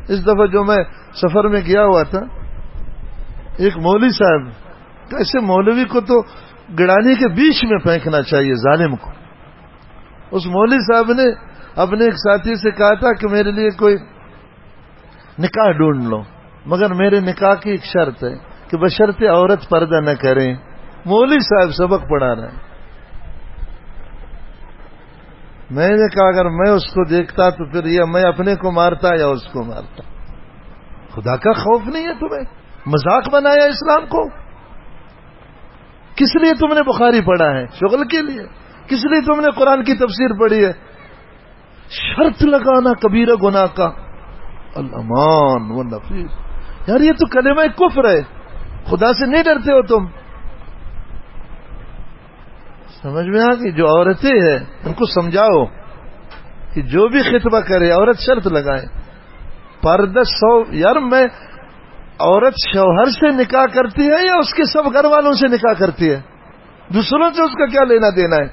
اس دفعہ جو میں سفر میں گیا ہوا تھا, ایک مولوی صاحب, ایسے مولوی کو تو گڑانی کے بیچ میں پھینکنا چاہیے, ظالم کو. اس مولوی صاحب نے اپنے ایک ساتھی سے کہا تھا کہ میرے لیے کوئی نکاح ڈھونڈ لو, مگر میرے نکاح کی ایک شرط ہے کہ بشرطِ عورت پردہ نہ کریں. مولوی صاحب سبق پڑھا رہے ہیں. میں نے کہا اگر میں اس کو دیکھتا تو پھر یہ میں اپنے کو مارتا یا اس کو مارتا. خدا کا خوف نہیں ہے تمہیں؟ مذاق بنایا اسلام کو. کس لیے تم نے بخاری پڑھا ہے؟ شغل کے لیے. کس لیے تم نے قرآن کی تفسیر پڑھی ہے؟ شرط لگانا کبیرہ گناہ کا. الامان والنفیس. یار یہ تو کلمہ کفر ہے. خدا سے نہیں ڈرتے ہو تم؟ سمجھ میں آ گئی؟ جو عورتیں ہیں ان کو سمجھاؤ کہ جو بھی خطبہ کرے عورت شرط لگائے. پردہ یار میں عورت شوہر سے نکاح کرتی ہے یا اس کے سب گھر والوں سے نکاح کرتی ہے؟ دوسروں سے اس کا کیا لینا دینا ہے؟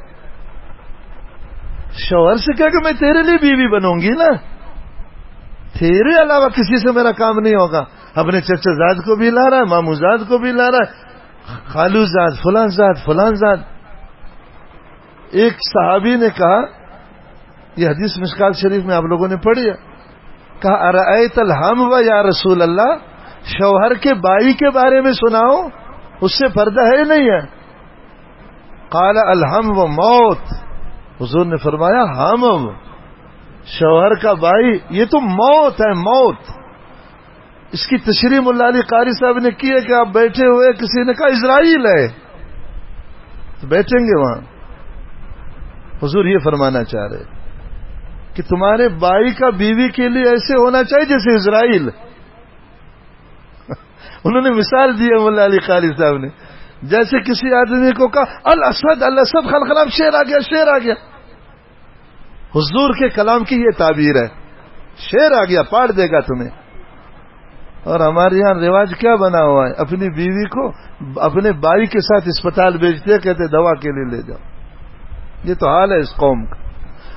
شوہر سے کہا کہ میں تیرے لیے بیوی بنوں گی نا, تیرے علاوہ کسی سے میرا کام نہیں ہوگا. اپنے چچا زاد کو بھی لا رہا ہے, مامو زاد کو بھی لا رہا ہے, خالو زاد, فلان زاد, فلان زاد. ایک صحابی نے کہا, یہ حدیث مشکات شریف میں آپ لوگوں نے پڑھی ہے, کہا ارأیت الحم و یا رسول اللہ, شوہر کے بائی کے بارے میں سناؤ, اس سے پردہ ہے نہیں ہے؟ قال الحم و موت. حضور نے فرمایا ہم شوہر کا بائی یہ تو موت ہے, موت. اس کی تشریح مولا علی قاری صاحب نے کی ہے کہ آپ بیٹھے ہوئے, کسی نے کہا اسرائیل ہے, تو بیٹھیں گے وہاں. حضور یہ فرمانا چاہ رہے کہ تمہارے بائی کا بیوی کے لیے ایسے ہونا چاہیے جیسے اسرائیل. انہوں نے مثال دی ہے مولا علی قاری صاحب نے, جیسے کسی آدمی کو کہا الاسد الاسد خلخلاب, شیر آ گیا, شیر آ گیا. حضور کے کلام کی یہ تعبیر ہے, شیر آ گیا پاڑ دے گا تمہیں. اور ہمارے یہاں رواج کیا بنا ہوا ہے, اپنی بیوی کو اپنے بائی کے ساتھ اسپتال بھیجتے, کہتے دوا کے لیے لے جاؤ. یہ تو حال ہے اس قوم کا.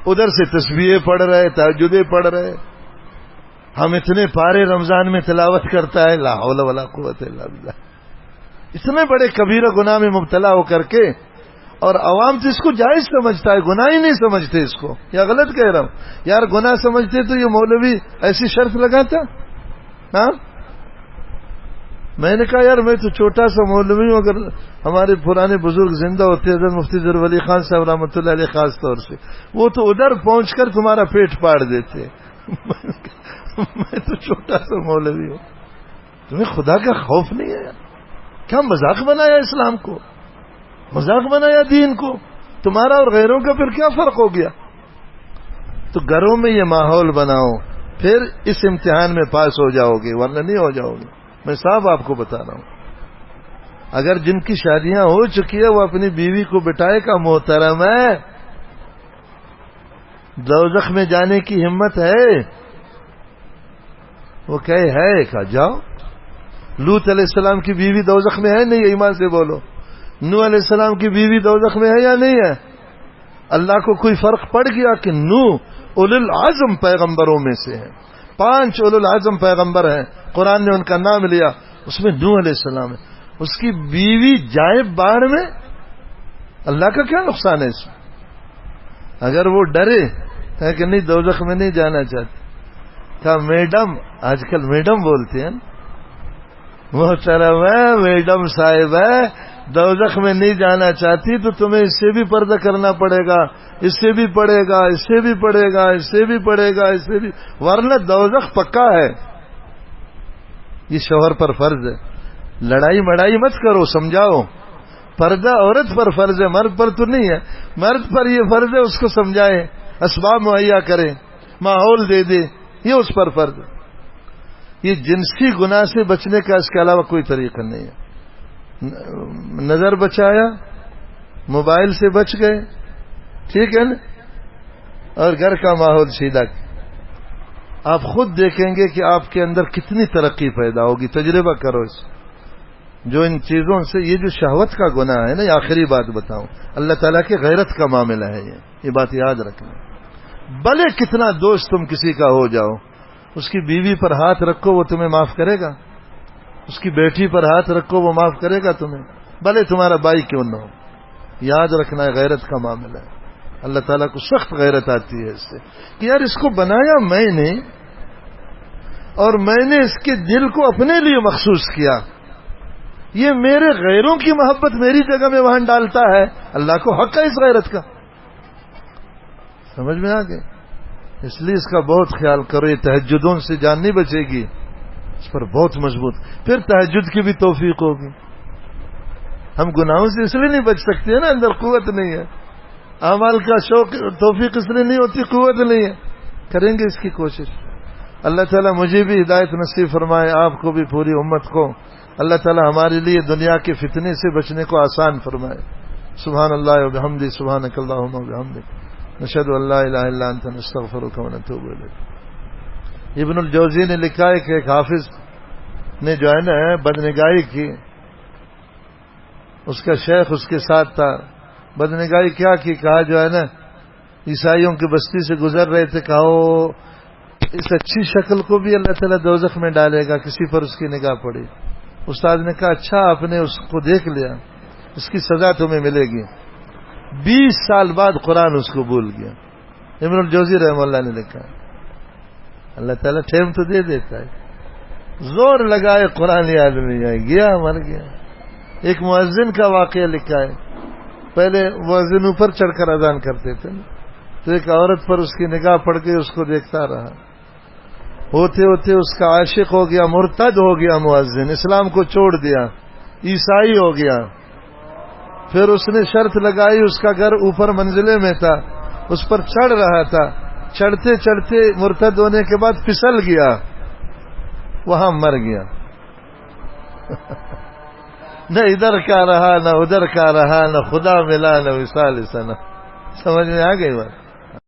ادھر سے تسبیحیں پڑھ رہے, تہجدیں پڑھ رہے. ہم اتنے پارے رمضان میں تلاوت کرتا ہے, لا حول ولا قوت الا باللہ. اتنے بڑے کبیرہ گناہ میں مبتلا ہو کر کے, اور عوام تو اس کو جائز سمجھتا ہے, گناہ ہی نہیں سمجھتے اس کو. یا غلط کہہ رہا ہوں؟ یار گناہ سمجھتے تو یہ مولوی ایسی شرط لگاتا. ہاں میں نے کہا یار میں تو چھوٹا سا مولوی ہوں, اگر ہمارے پرانے بزرگ زندہ ہوتے حضرت مفتی ظفر ولی خان صاحب رحمۃ اللہ علیہ خاص طور سے, وہ تو ادھر پہنچ کر تمہارا پیٹ پاڑ دیتے. میں تو چھوٹا سا مولوی ہوں, تمہیں خدا کا خوف نہیں ہے؟ کیا مذاق بنایا اسلام کو, مذاق بنایا دین کو. تمہارا اور غیروں کا پھر کیا فرق ہو گیا؟ تو گھروں میں یہ ماحول بناؤ, پھر اس امتحان میں پاس ہو جاؤ گے, ورنہ نہیں ہو جاؤ گے. میں صاحب آپ کو بتا رہا ہوں, اگر جن کی شادیاں ہو چکی ہے وہ اپنی بیوی کو بٹائے کا محترم ہے, دوزخ میں جانے کی ہمت ہے؟ وہ کہے ہے, کہا جاؤ. لوط علیہ السلام کی بیوی دوزخ میں ہے نہیں؟ ایمان سے بولو. نوح علیہ السلام کی بیوی دوزخ میں ہے یا نہیں ہے؟ اللہ کو کوئی فرق پڑ گیا کہ نوح اولو العزم پیغمبروں میں سے ہیں, 5 اولو العزم پیغمبر ہیں, قرآن نے ان کا نام لیا, اس میں نوح علیہ السلام ہے. اس کی بیوی جائے باڑ میں, اللہ کا کیا نقصان ہے اس میں؟ اگر وہ ڈرے کہ نہیں دوزخ میں نہیں جانا چاہتے, کہا میڈم, آج کل میڈم بولتے ہیں, محترم ہے میڈم صاحب ہے, دوزخ میں نہیں جانا چاہتی تو تمہیں اس سے بھی پردہ کرنا پڑے گا, اس سے بھی پڑے گا, اس سے بھی پڑے گا, اس سے بھی پڑے گا, اس سے بھی, ورنہ دوزخ پکا ہے. یہ شوہر پر فرض ہے. لڑائی مڑائی مت کرو, سمجھاؤ. پردہ عورت پر فرض ہے, مرد پر تو نہیں ہے. مرد پر یہ فرض ہے اس کو سمجھائے, اسباب مہیا کرے, ماحول دے دے, یہ اس پر فرض ہے. یہ جنسی گناہ سے بچنے کا اس کے علاوہ کوئی طریقہ نہیں ہے. نظر بچایا, موبائل سے بچ گئے, ٹھیک ہے نا, اور گھر کا ماحول سیدھا. آپ خود دیکھیں گے کہ آپ کے اندر کتنی ترقی پیدا ہوگی. تجربہ کرو اس جو ان چیزوں سے. یہ جو شہوت کا گناہ ہے نا, یہ آخری بات بتاؤں, اللہ تعالیٰ کے غیرت کا معاملہ ہے. یہ بات یاد رکھنا. بھلے کتنا دوست تم کسی کا ہو جاؤ, اس کی بیوی پر ہاتھ رکھو وہ تمہیں معاف کرے گا, اس کی بیٹی پر ہاتھ رکھو وہ معاف کرے گا تمہیں, بھلے تمہارا بھائی کیوں نہ ہو. یاد رکھنا ہے غیرت کا معاملہ ہے. اللہ تعالیٰ کو سخت غیرت آتی ہے اس سے کہ یار اس کو بنایا میں نے, اور میں نے اس کے دل کو اپنے لیے مخصوص کیا, یہ میرے غیروں کی محبت میری جگہ میں وہاں ڈالتا ہے. اللہ کو حق ہے اس غیرت کا. سمجھ میں آ گئے؟ اس لیے اس کا بہت خیال کرو. یہ تہجدوں سے جان نہیں بچے گی، اس پر بہت مضبوط. پھر تہجد کی بھی توفیق ہوگی. ہم گناہوں سے اس لیے نہیں بچ سکتے ہیں نا، اندر قوت نہیں ہے. اعمال کا شوق توفیق اس لیے نہیں ہوتی، قوت نہیں ہے. کریں گے اس کی کوشش. اللہ تعالیٰ مجھے بھی ہدایت نصیب فرمائے، آپ کو بھی، پوری امت کو. اللہ تعالیٰ ہمارے لیے دنیا کے فتنے سے بچنے کو آسان فرمائے. سبحان اللہ و بحمدہ، سبحانک اللہم و بحمدک، نشہد ان لا الہ الا انت، نستغفرک و نتوب الیک. ابن الجوزی نے لکھا ہے کہ ایک حافظ نے جو ہے نا بدنگاہی کی، اس کا شیخ اس کے ساتھ تھا. بدنگاہی کیا کی؟ کہا جو ہے نا عیسائیوں کی بستی سے گزر رہے تھے، کہا وہ اس اچھی شکل کو بھی اللہ تعالیٰ دوزخ میں ڈالے گا. کسی پر اس کی نگاہ پڑی. استاد نے کہا اچھا آپ نے اس کو دیکھ لیا، اس کی سزا تمہیں ملے گی. 20 سال بعد قرآن اس کو بھول گیا. ابن الجوزی رحمہ اللہ نے لکھا اللہ تعالیٰ ٹائم تو دے دیتا ہے. زور لگائے قرآن یاد نہیں آئے، گیا مر گیا. ایک مؤذن کا واقعہ لکھا ہے. پہلے مؤذن اوپر چڑھ کر اذان کرتے تھے، تو ایک عورت پر اس کی نگاہ پڑ کے اس کو دیکھتا رہا. ہوتے ہوتے اس کا عاشق ہو گیا، مرتد ہو گیا. مؤذن اسلام کو چھوڑ دیا، عیسائی ہو گیا. پھر اس نے شرط لگائی، اس کا گھر اوپر منزلے میں تھا، اس پر چڑھ رہا تھا. چڑھتے چڑھتے مرتد ہونے کے بعد پھسل گیا، وہاں مر گیا. نہ ادھر کا رہا، نہ ادھر کا رہا، نہ خدا ملا، نہ وصال سنا. سمجھ میں آ گئی بات؟